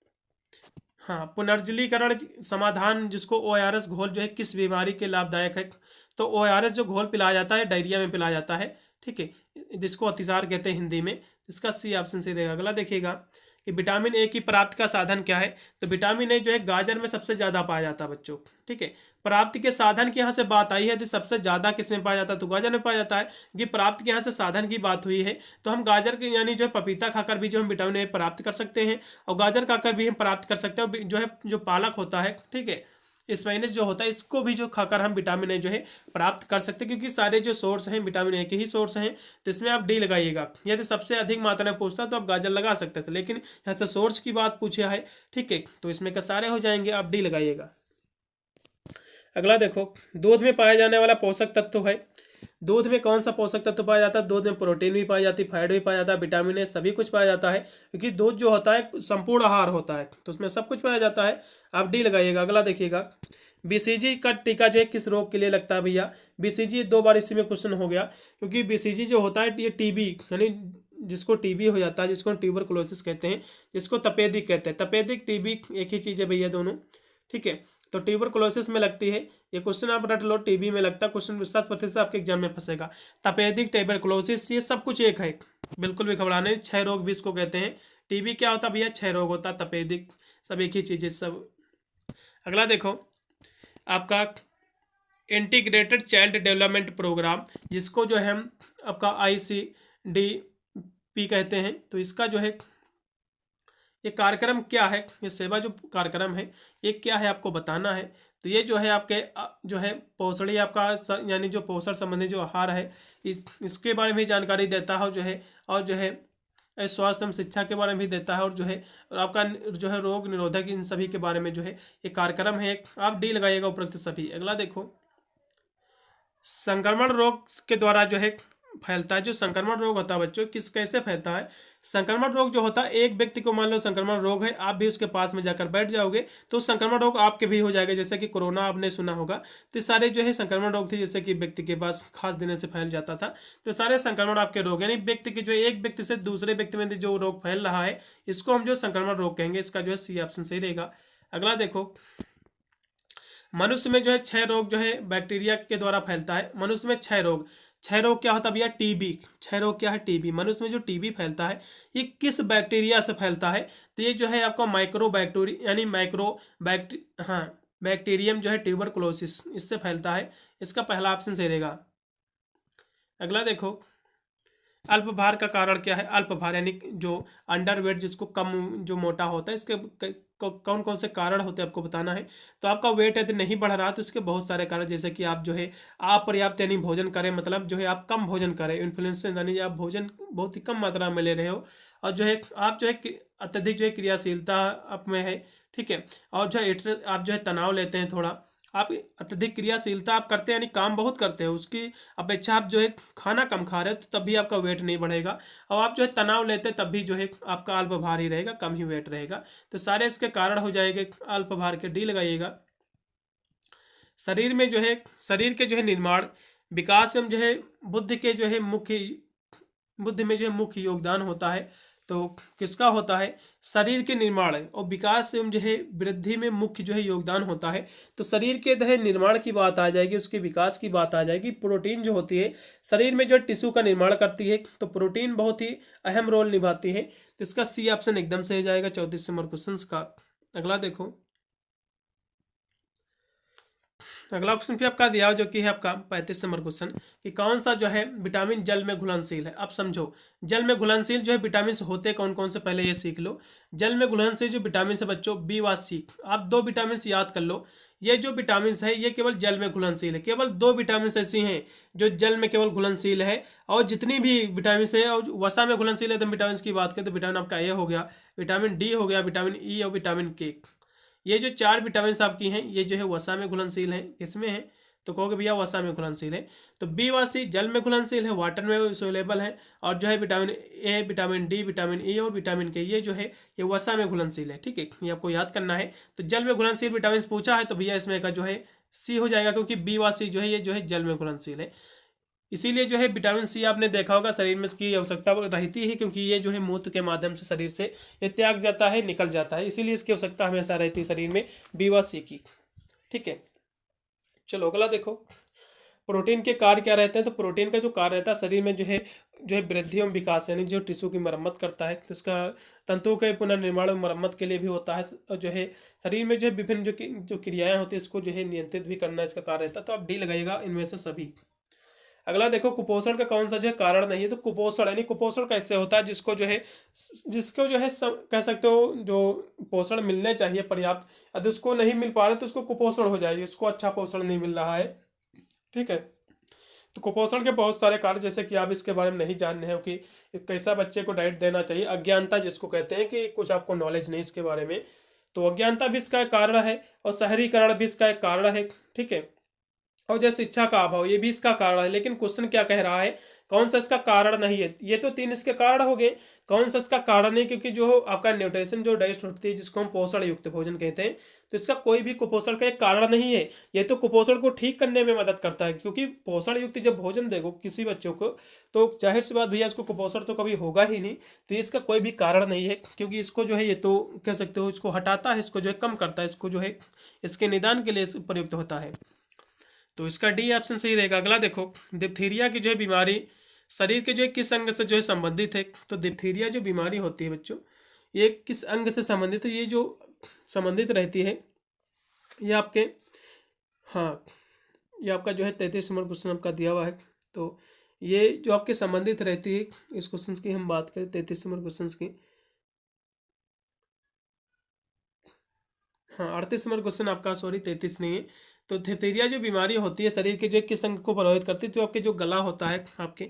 हाँ, पुनर्जलीकरण समाधान जिसको ओआरएस घोल जो है किस बीमारी के लाभदायक है, तो ओआरएस जो घोल पिलाया जाता है डायरिया में पिलाया जाता है, ठीक है, जिसको अतिसार कहते हैं हिंदी में, इसका सी ऑप्शन सही रहेगा। अगला देखिएगा कि विटामिन ए की प्राप्ति का साधन क्या है, तो विटामिन ए जो है गाजर में सबसे ज़्यादा पाया जाता है बच्चों, ठीक है। प्राप्ति के साधन की यहाँ से बात आई है, तो सबसे ज़्यादा किस में पाया जाता है, तो गाजर में पाया जाता है, कि प्राप्ति के यहाँ से साधन की बात हुई है, तो हम गाजर के यानी जो है पपीता खाकर भी जो हम विटामिन ए प्राप्त कर सकते हैं, और गाजर खाकर भी हम प्राप्त कर सकते हैं, जो है जो पालक होता है, ठीक है, स्पाइनच जो होता है इसको भी जो खाकर हम विटामिन ए जो है प्राप्त कर सकते हैं, क्योंकि सारे जो सोर्स हैं विटामिन ए के ही सोर्स हैं। तो इसमें आप डी लगाइएगा, यदि सबसे अधिक मात्रा में पूछता तो आप गाजर लगा सकते थे, लेकिन यहाँ से सोर्स की बात पूछा है, ठीक है, तो इसमें का सारे हो जाएंगे, आप डी लगाइएगा। अगला देखो, दूध में पाया जाने वाला पोषक तत्व है, दूध में कौन सा पोषक तत्व पाया जाता है, दूध में प्रोटीन भी पाई जाती है, फैट भी पाया जाता है, विटामिन ए सभी कुछ पाया जाता है, क्योंकि दूध जो होता है संपूर्ण आहार होता है, तो उसमें सब कुछ पाया जाता है, आप डी लगाइएगा। अगला देखिएगा, बीसीजी का टीका जो है किस रोग के लिए लगता है भैया। बीसीजी 2 बार इसी में क्वेश्चन हो गया, क्योंकि बीसीजी जो होता है ये टीबी यानी जिसको टीबी हो जाता है, जिसको ट्यूबरकुलोसिस कहते हैं, जिसको तपेदिक कहते हैं, तपेदिक टीबी एक ही चीज़ है भैया दोनों, ठीक है। तो ट्यूबरकुलोसिस में लगती है, ये क्वेश्चन आप रट लो, टीबी में लगता है, क्वेश्चन 7% आपके एग्जाम में फंसेगा। तपेदिक, ट्यूबरकुलोसिस ये सब कुछ एक है, बिल्कुल भी घबराने, 6 रोग भी इसको कहते हैं। टीबी क्या होता है भैया, 6 रोग होता है, तपेदिक सब एक ही चीज़ है सब। अगला देखो आपका इंटीग्रेटेड चाइल्ड डेवलपमेंट प्रोग्राम, जिसको जो है हम आपका ICDP कहते हैं, तो इसका जो है ये कार्यक्रम क्या है, ये सेवा जो कार्यक्रम है ये क्या है आपको बताना है। तो ये जो है आपके जो है पोषणी आपका यानी जो पोषण संबंधी जो आहार है इसके बारे में भी जानकारी देता है जो है, और जो है स्वास्थ्य एवं शिक्षा के बारे में भी देता है, और जो है आपका जो है रोग निरोधक इन सभी के बारे में जो है ये कार्यक्रम है, आप डी लगाइएगा उपरोक्त सभी। अगला देखो संक्रमण रोग के द्वारा जो है फैलता है। जो संक्रमण रोग होता है बच्चों, किस कैसे फैलता है? संक्रमण रोग जो होता है, एक व्यक्ति को मान लो संक्रमण रोग है, आप भी उसके पास में जाकर बैठ जाओगे तो संक्रमण रोग आपके भी हो जाएगा। जैसे कि कोरोना आपने सुना होगा, तो सारे जो है संक्रमण रोग थे, जैसे कि व्यक्ति के पास खास देने से फैल जाता था, तो सारे संक्रमण आपके रोग, यानी व्यक्ति के जो एक व्यक्ति से दूसरे व्यक्ति में जो रोग फैल रहा है, इसको हम जो संक्रमण रोग कहेंगे। इसका जो है सी ऑप्शन सही रहेगा। अगला देखो, मनुष्य में जो है 6 रोग जो है बैक्टीरिया के द्वारा फैलता है। मनुष्य में 6 रोग, 6 रोग क्या होता है भैया? टीबी। 6 रोग क्या है? टीबी। मनुष्य में जो टीबी फैलता है, ये किस बैक्टीरिया से फैलता है? तो ये जो है आपका माइक्रो बैक्टीरिया, यानी बैक्टीरियम जो है ट्यूबरकुलोसिस, इससे फैलता है। इसका पहला ऑप्शन सही रहेगा। अगला देखो, अल्प भार का कारण क्या है? अल्प भार यानी जो अंडरवेट, जिसको कम, जो मोटा होता है, इसके कौन कौन से कारण होते हैं आपको बताना है। तो आपका वेट यदि नहीं बढ़ रहा तो इसके बहुत सारे कारण, जैसे कि आप जो है अपर्याप्त यानी भोजन करें, मतलब जो है आप कम भोजन करें, इन्फ्लुएंस यानी आप भोजन बहुत ही कम मात्रा में ले रहे हो, और जो है आप जो है अत्यधिक जो है क्रियाशीलता आप में है, ठीक है, और जो है आप जो है तनाव लेते हैं थोड़ा, आप अत्यधिक क्रियाशीलता आप करते हैं यानी काम बहुत करते हो, उसकी अपेक्षा आप जो है खाना कम खा रहे हो, तो तब भी आपका वेट नहीं बढ़ेगा। और आप जो है तनाव लेते हैं तब भी जो है आपका अल्प भार ही रहेगा, कम ही वेट रहेगा। तो सारे इसके कारण हो जाएंगे अल्प भार के। डी लगाइएगा। शरीर में जो है, शरीर के जो है निर्माण, विकास एवं जो है बुद्धि के जो है बुद्धि में जो है मुख्य योगदान होता है। तो किसका होता है? शरीर के निर्माण और विकास एवं जो है वृद्धि में मुख्य जो है योगदान होता है। तो शरीर के जो है निर्माण की बात आ जाएगी, उसके विकास की बात आ जाएगी। प्रोटीन जो होती है शरीर में जो टिश्यू का निर्माण करती है, तो प्रोटीन बहुत ही अहम रोल निभाती है। तो इसका सी ऑप्शन एकदम सही हो जाएगा 34 नंबर क्वेश्चन का। अगला देखो, अगला क्वेश्चन भी आपका दिया जो कि है आपका 35 नंबर क्वेश्चन, कि कौन सा जो है विटामिन जल में घुलनशील है। अब समझो, जल में घुलनशील जो है विटामिन होते कौन कौन से, पहले ये सीख लो। जल में घुलनशील जो विटामिन है बच्चों, बी व सी, आप 2 विटामिन याद कर लो। ये जो विटामिन है ये केवल जल में घुलनशील है। केवल 2 विटामिन ऐसी हैं जो जल में केवल घुलनशील है, और जितनी भी विटामिन है और वसा में घुलनशील है। तो विटामिन की बात करें तो विटामिन आपका ए हो गया, विटामिन डी हो गया, विटामिन ई और विटामिन के। ये जो 4 विटामिन आपकी हैं, ये जो है वसा में घुलनशील हैं। किसमें है? तो कहोगे भैया वसा में घुलनशील है। तो बी व सी जल में घुलनशील है, वाटर में सोलेबल है, और जो है vitamin A, vitamin D, vitamin E और विटामिन के, ये जो है ये वसा में घुलनशील है। ठीक है, ये आपको याद करना है। तो जल में घुलनशील विटामिन पूछा है तो भैया इसमें का जो है सी हो जाएगा, क्योंकि बी व सी जो है ये जो है जल में घुलनशील है। इसीलिए जो है विटामिन सी आपने देखा होगा शरीर में इसकी आवश्यकता रहती है, क्योंकि ये जो है मूत्र के माध्यम से शरीर से ये त्याग जाता है, निकल जाता है, इसीलिए इसकी आवश्यकता हमेशा रहती है शरीर में बी व सी की। ठीक है, चलो अगला देखो, प्रोटीन के कार्य क्या रहते हैं। तो प्रोटीन का जो कार्य रहता है शरीर में जो है वृद्धि एवं विकास, यानी जो टिश्यू की मरम्मत करता है, तो इसका तंतुओं के पुनर्निर्माण और मरम्मत के लिए भी होता है, और जो है शरीर में जो है विभिन्न जो क्रियाएं होती है इसको जो है नियंत्रित भी करना इसका कार्य रहता है। तो आप डी लगाइएगा इनमें से सभी। अगला देखो, कुपोषण का कौन सा जो है कारण नहीं है। तो कुपोषण यानी कुपोषण कैसे होता है, जिसको जो है कह सकते हो जो पोषण मिलने चाहिए पर्याप्त, यदि उसको नहीं मिल पा रहा तो उसको कुपोषण हो जाएगी, उसको अच्छा पोषण नहीं मिल रहा है। ठीक है, तो कुपोषण के बहुत सारे कारण, जैसे कि आप इसके बारे में नहीं जान रहे हो कि कैसा बच्चे को डाइट देना चाहिए। अज्ञानता जिसको कहते हैं कि कुछ आपको नॉलेज नहीं इसके बारे में, तो अज्ञानता भी इसका एक कारण है, और शहरीकरण भी इसका एक कारण है। ठीक है, और जो शिक्षा का अभाव ये भी इसका कारण है। लेकिन क्वेश्चन क्या कह रहा है, कौन सा इसका कारण नहीं है। ये तो 3 इसके कारण हो गए, कौन सा इसका कारण है? क्योंकि जो आपका न्यूट्रिशन जो डाइट होती है जिसको हम पोषण युक्त भोजन कहते हैं, तो इसका कोई भी कुपोषण का एक कारण नहीं है। ये तो कुपोषण को ठीक करने में मदद करता है, क्योंकि पोषण युक्त जब भोजन देगो किसी बच्चों को, तो जाहिर सी बात भैया इसको कुपोषण तो कभी होगा ही नहीं। तो इसका कोई भी कारण नहीं है, क्योंकि इसको जो है ये तो कह सकते हो इसको हटाता है, इसको जो है कम करता है, इसको जो है इसके निदान के लिए प्रयुक्त होता है। तो इसका डी ऑप्शन सही रहेगा। अगला देखो, डिप्थीरिया की जो है बीमारी शरीर के जो है किस अंग से जो है संबंधित है। तो डिप्थीरिया जो बीमारी होती है बच्चों, ये किस अंग से संबंधित है? ये जो संबंधित रहती है ये आपके, हाँ, ये आपका जो है 33 नंबर क्वेश्चन आपका दिया हुआ है। तो ये जो आपके संबंधित रहती है, इस क्वेश्चन की हम बात करें 33 नंबर क्वेश्चन की, हाँ 38 नंबर क्वेश्चन आपका, सॉरी 33 नहीं है। तो डिप्थीरिया जो बीमारी होती है शरीर के जो किस अंग को प्रभावित करती है, तो आपके जो गला होता है आपके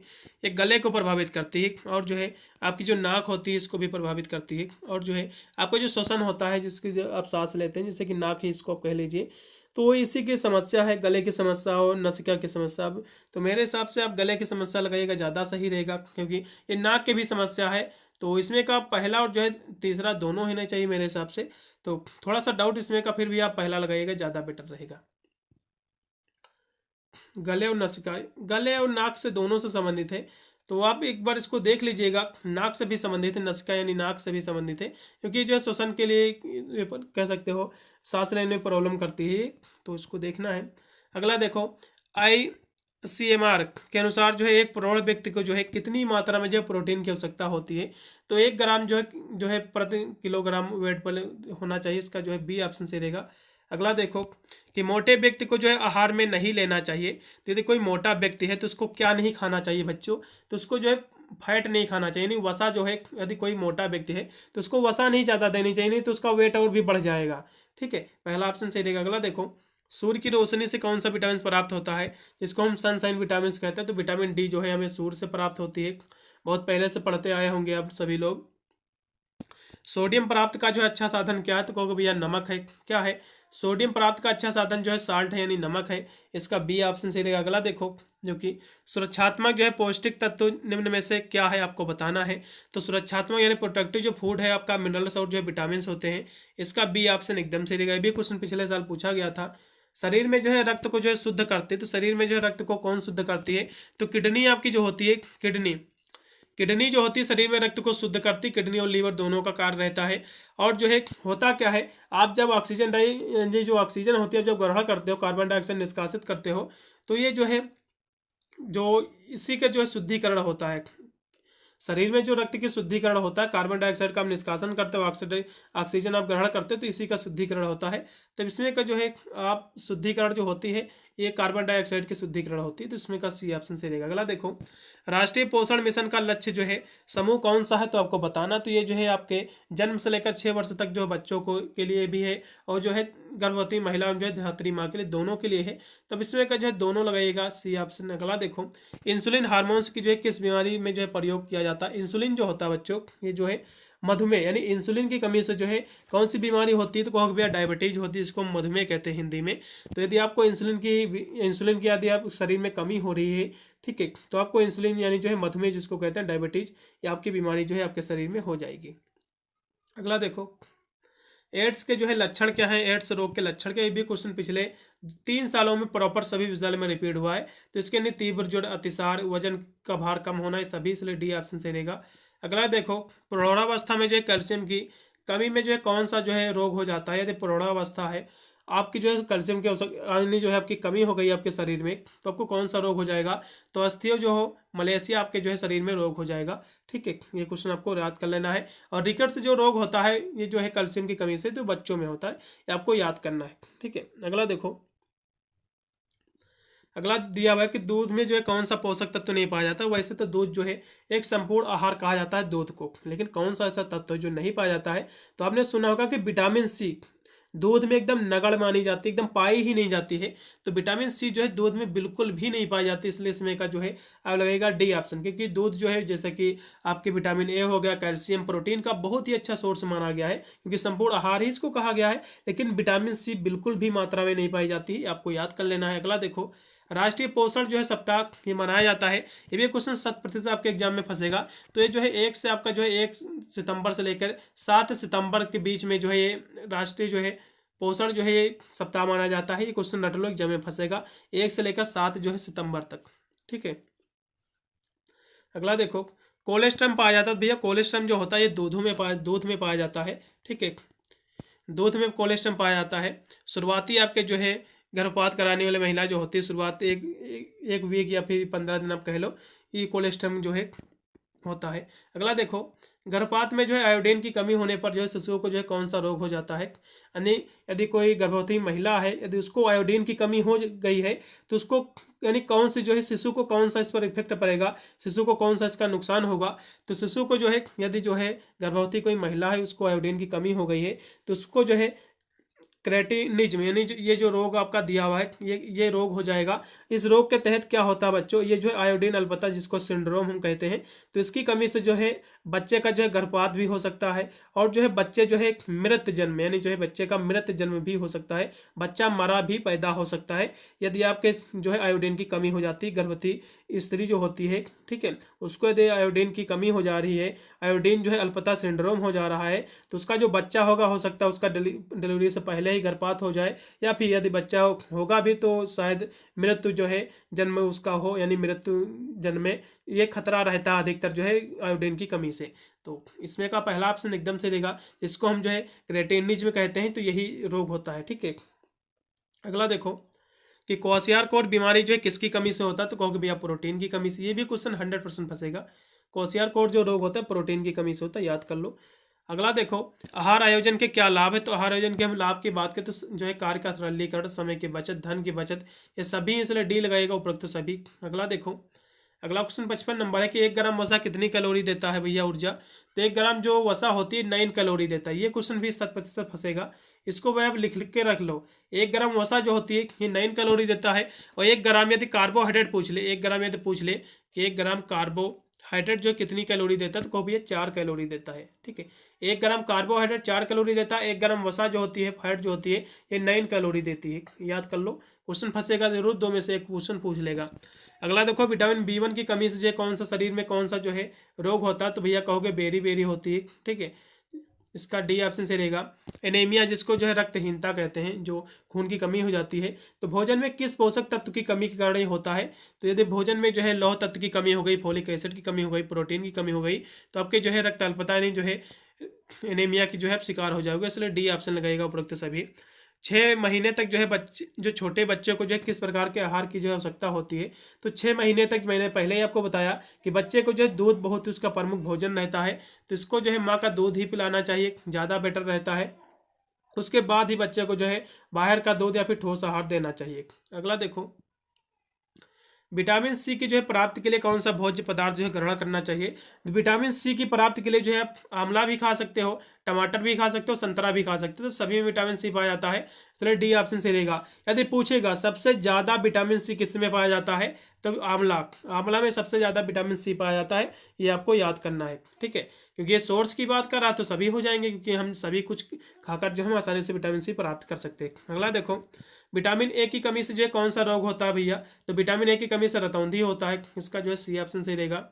एक गले को प्रभावित करती है, और जो है आपकी जो नाक होती है इसको भी प्रभावित करती है, और जो है आपका जो श्वसन होता है जिसकी जो आप सांस लेते हैं, जैसे कि नाक है इसको आप कह लीजिए, तो इसी की समस्या है, गले की समस्या और नसिका की समस्या। अब तो मेरे हिसाब से आप गले की समस्या लगाइएगा, ज़्यादा सही रहेगा, क्योंकि ये नाक की भी समस्या है। तो इसमें का पहला और जो है तीसरा दोनों होना चाहिए मेरे हिसाब से। तो थोड़ा सा डाउट इसमें का, फिर भी आप पहला लगाइएगा, ज़्यादा बेटर रहेगा। गले और नसिका, गले और नाक से दोनों से संबंधित है। तो आप एक बार इसको देख लीजिएगा, नाक से भी संबंधित है, नसिका यानी नाक से भी संबंधित है, क्योंकि जो है श्वसन के लिए कह सकते हो, सांस लेने में प्रॉब्लम करती है, तो उसको देखना है। अगला देखो, ICMR के अनुसार जो है एक प्रौढ़ व्यक्ति को जो है कितनी मात्रा में जो है प्रोटीन की आवश्यकता होती है। तो 1 ग्राम जो है प्रति किलोग्राम वेट पर होना चाहिए, इसका जो है बी ऑप्शन से रहेगा। अगला देखो कि मोटे व्यक्ति को जो है आहार में नहीं लेना चाहिए। तो यदि कोई मोटा व्यक्ति है तो उसको क्या नहीं खाना चाहिए बच्चों, तो उसको जो है फैट नहीं खाना चाहिए, नहीं वसा जो है, यदि कोई मोटा व्यक्ति है तो उसको वसा नहीं ज़्यादा देनी चाहिए, नहीं तो उसका वेट और भी बढ़ जाएगा। ठीक है, पहला ऑप्शन सही रहेगा। अगला देखो, सूर्य की रोशनी से कौन सा विटामिन प्राप्त होता है, जिसको हम सनशाइन विटामिन कहते हैं। तो विटामिन डी जो है हमें सूर्य से प्राप्त होती है, बहुत पहले से पढ़ते आए होंगे आप सभी लोग। सोडियम प्राप्त का जो है अच्छा साधन क्या है, तो कहोगे भैया नमक है। क्या है, सोडियम प्राप्त का अच्छा साधन जो है साल्ट है, यानी नमक है, इसका बी ऑप्शन सही रहेगा। अगला देखो, जो कि सुरक्षात्मक जो है पौष्टिक तत्व निम्न में से क्या है, आपको बताना है। तो सुरक्षात्मक यानी प्रोटेक्टिव जो फूड है आपका, मिनरल्स और जो है विटामिन होते हैं, इसका बी ऑप्शन एकदम सही रहेगा। ये भी क्वेश्चन पिछले साल पूछा गया था। शरीर में जो है रक्त को जो है शुद्ध करती है, तो शरीर में जो है रक्त को कौन शुद्ध करती है, तो किडनी आपकी जो होती है, किडनी जो होती है शरीर में रक्त को शुद्ध करती, किडनी और लीवर दोनों का कार्य रहता है। और जो है होता क्या है, आप जब ये जो ऑक्सीजन होती है, जब ग्रहण करते हो, कार्बन डाइऑक्साइड निष्कासित करते हो, तो ये जो है जो इसी का जो है शुद्धिकरण होता है। शरीर में जो रक्त की शुद्धिकरण होता है, कार्बन डाइऑक्साइड का हम निष्कासन करते हो, ऑक्सीजन आप ग्रहण करते हो, तो इसी का शुद्धिकरण होता है। तब इसमें का जो है आप शुद्धिकरण जो होती है, ये कार्बन डाइऑक्साइड की शुद्धिकरण होती है, तो इसमें का सी ऑप्शन से रहेगा। अगला देखो, राष्ट्रीय पोषण मिशन का लक्ष्य जो है समूह कौन सा है, तो आपको बताना। तो ये जो है आपके जन्म से लेकर 6 वर्ष तक जो बच्चों को के लिए भी है, और जो है गर्भवती महिला जो है धात्री माँ के लिए, दोनों के लिए है। तब इसमें का जो है दोनों लगाइएगा, सी ऑप्शन। अगला देखो, इंसुलिन हार्मोन्स की जो है किस बीमारी में जो है प्रयोग किया जाता है। इंसुलिन जो होता है बच्चों, ये जो है मधुमेह, यानी इंसुलिन की कमी से जो है कौन सी बीमारी होती है, तो कहोगे भैया डायबिटीज होती है, इसको हम मधुमेह कहते हैं हिंदी में। तो यदि आपको इंसुलिन की यदि आप शरीर में कमी हो रही है, ठीक है, तो आपको इंसुलिन यानी जो है मधुमेह जिसको कहते हैं डायबिटीज, ये आपकी बीमारी जो है आपके शरीर में हो जाएगी। अगला देखो, एड्स के जो है लक्षण क्या है, एड्स रोग के लक्षण के, ये भी क्वेश्चन पिछले 3 सालों में प्रॉपर सभी विद्यालय में रिपीट हुआ है। तो इसके लिए तीव्र जो अतिसार, वजन का भार कम होना, ये सभी, इसलिए डी ऑप्शन सही रहेगा। अगला देखो, प्रौढ़ावस्था में जो है कैल्शियम की कमी में जो है कौन सा जो है रोग हो जाता है। यदि प्रौढ़ावस्था है, आपकी जो है कैल्शियम की यानी जो है आपकी कमी हो गई आपके शरीर में, तो आपको कौन सा रोग हो जाएगा, तो अस्थियों जो हो मलेशिया आपके जो है शरीर में रोग हो जाएगा। ठीक है, ये क्वेश्चन आपको याद कर लेना है। और रिकेट्स जो रोग होता है, ये जो है कैल्शियम की कमी से, तो बच्चों में होता है, ये आपको याद करना है। ठीक है, अगला देखो, अगला दिया हुआ है कि दूध में जो है कौन सा पोषक तत्व नहीं पाया जाता। वैसे तो दूध जो है एक संपूर्ण आहार कहा जाता है दूध को, लेकिन कौन सा ऐसा तत्व जो नहीं पाया जाता है, तो आपने सुना होगा कि विटामिन सी दूध में एकदम नगण्य मानी जाती है, एकदम पाई ही नहीं जाती है। तो विटामिन सी जो है दूध में बिल्कुल भी नहीं पाई जाती, इसलिए इसमें का जो है अब लगेगा डी ऑप्शन, क्योंकि दूध जो है जैसे कि आपके विटामिन ए हो गया, कैल्शियम, प्रोटीन का बहुत ही अच्छा सोर्स माना गया है, क्योंकि संपूर्ण आहार ही इसको कहा गया है। लेकिन विटामिन सी बिल्कुल भी मात्रा में नहीं पाई जाती है, आपको याद कर लेना है। अगला देखो, राष्ट्रीय पोषण जो है सप्ताह ये मनाया जाता है। ये भी क्वेश्चन 100% आपके एग्जाम में फंसेगा। तो ये जो है 1 से आपका जो है 1 सितंबर से लेकर 7 सितंबर के बीच में जो है ये राष्ट्रीय जो है पोषण जो है ये सप्ताह माना जाता है। ये क्वेश्चन रट लो, एग्जाम में फंसेगा, 1 से लेकर 7 जो है सितंबर तक। ठीक है, अगला देखो, कोलेस्ट्रम पाया जाता है। भैया कोलेस्ट्रम जो होता है ये दूध में पाया जाता है। ठीक है, दूध में कोलेस्ट्रम पाया जाता है। शुरुआती आपके जो है गर्भपात कराने वाली महिला जो होती है, शुरुआत एक वीक या फिर 15 दिन आप कह लो, ये कोलेस्ट्रम जो है होता है। अगला देखो, गर्भपात में जो है आयोडीन की कमी होने पर जो है शिशुओं को जो है कौन सा रोग हो जाता है। यानी यदि कोई गर्भवती महिला है, यदि उसको आयोडीन की कमी हो गई है, तो उसको यानी कौन सी जो है शिशु को कौन सा इस पर इफेक्ट पड़ेगा, शिशु को कौन सा इसका नुकसान होगा। तो शिशु को जो है यदि जो है गर्भवती कोई महिला है, उसको आयोडीन की कमी हो गई है, तो उसको जो है क्रेटिनिज्म यानी ये जो रोग आपका दिया हुआ है ये रोग हो जाएगा। इस रोग के तहत क्या होता है बच्चों, ये जो है आयोडीन अल्पता जिसको सिंड्रोम हम कहते हैं, तो इसकी कमी से जो है बच्चे का जो है गर्भपात भी हो सकता है और जो है बच्चे जो है मृत जन्म यानी जो है बच्चे का मृत जन्म भी हो सकता है, बच्चा मरा भी पैदा हो सकता है यदि आपके जो है आयोडीन की कमी हो जाती है। गर्भवती स्त्री जो होती है, ठीक है, उसको यदि आयोडीन की कमी हो जा रही है, आयोडीन जो है अल्पता सिंड्रोम हो जा रहा है, तो उसका जो बच्चा होगा हो सकता है उसका डिलीवरी से पहले ही गर्भपात हो जाए, या फिर यदि बच्चा होगा भी तो शायद मृत्यु जो है जन्म उसका हो, यानी मृत्यु जन्म में ये खतरा रहता है अधिकतर जो है आयोडीन की कमी से। तो इसमें का पहला ऑप्शन एकदम से रहेगा, इसको हम जो है क्रेटिनिज्म कहते हैं, तो यही रोग होता है। ठीक है, अगला देखो कि क्वाशियारकोर बीमारी जो है किसकी कमी से होता है, तो कहोगे भैया प्रोटीन की कमी से। ये भी क्वेश्चन 100% फंसेगा। क्वाशियारकोर जो रोग होता है प्रोटीन की कमी से होता है, याद कर लो। अगला देखो आहार आयोजन के क्या लाभ है, तो आहार आयोजन के हम लाभ की बात करें तो जो है कार्य का सरलीकरण, समय की बचत, धन की बचत, ये सभी इसलिए डी लगाएगा उपरोक्त सभी। अगला देखो, अगला क्वेश्चन 55 नंबर है कि 1 ग्राम वसा कितनी कैलोरी देता है भैया ऊर्जा, तो 1 ग्राम जो वसा होती है 9 कैलोरी देता है। ये क्वेश्चन भी 100% फंसेगा, इसको भाई आप लिख लिख के रख लो। 1 ग्राम वसा जो होती है ये 9 कैलोरी देता है, और 1 ग्राम यदि कार्बोहाइड्रेट पूछ ले, 1 ग्राम यदि पूछ ले कि 1 ग्राम कार्बोहाइड्रेट जो कितनी कैलोरी देता है, तो कहो भैया 4 कैलोरी देता है। ठीक है, 1 ग्राम कार्बोहाइड्रेट 4 कैलोरी देता है, 1 ग्राम वसा जो होती है फैट जो होती है ये 9 कैलोरी देती है। याद कर लो, क्वेश्चन फंसेगा जरूर, 2 में से एक क्वेश्चन पूछ लेगा। अगला देखो विटामिन B1 की कमी से जो है कौन सा शरीर में कौन सा जो है रोग होता है, तो भैया कहोगे बेरी बेरी होती है। ठीक है, इसका डी ऑप्शन से रहेगा। एनीमिया जिसको जो है रक्तहीनता कहते हैं, जो खून की कमी हो जाती है, तो भोजन में किस पोषक तत्व की कमी के कारण ये होता है, तो यदि भोजन में जो है लौह तत्व की कमी हो गई, फोलिक एसिड की कमी हो गई, प्रोटीन की कमी हो गई, तो आपके जो है रक्त अल्पता यानी जो है एनीमिया की जो है आप शिकार हो जाओगे, इसलिए डी ऑप्शन लगेगा उपरोक्त सभी। 6 महीने तक जो है बच्चे जो छोटे बच्चों को जो है किस प्रकार के आहार की जो है आवश्यकता होती है, तो 6 महीने तक मैंने पहले ही आपको बताया कि बच्चे को जो है दूध बहुत ही उसका प्रमुख भोजन रहता है, तो इसको जो है माँ का दूध ही पिलाना चाहिए, ज़्यादा बेटर रहता है। उसके बाद ही बच्चे को जो है बाहर का दूध या फिर ठोस आहार देना चाहिए। अगला देखो विटामिन सी की जो है प्राप्ति के लिए कौन सा भोज्य पदार्थ जो है ग्रहण करना चाहिए, तो विटामिन सी की प्राप्ति के लिए जो है आप आंवला भी खा सकते हो, टमाटर भी खा सकते हो, संतरा भी खा सकते हो, तो सभी में विटामिन सी पाया जाता है, इसलिए डी ऑप्शन से रहेगा। यदि पूछेगा सबसे ज़्यादा विटामिन सी किस में पाया जाता है, तो आंवला में सबसे ज़्यादा विटामिन सी पाया जाता है, ये आपको याद करना है। ठीक है, क्योंकि ये सोर्स की बात कर रहा तो सभी हो जाएंगे, क्योंकि हम सभी कुछ खाकर जो हम आसानी से विटामिन सी प्राप्त कर सकते हैं। अगला देखो विटामिन ए की कमी से जो है कौन सा रोग होता है भैया, तो विटामिन ए की कमी से रतौंधी होता है, इसका जो है सी ऑप्शन से रहेगा।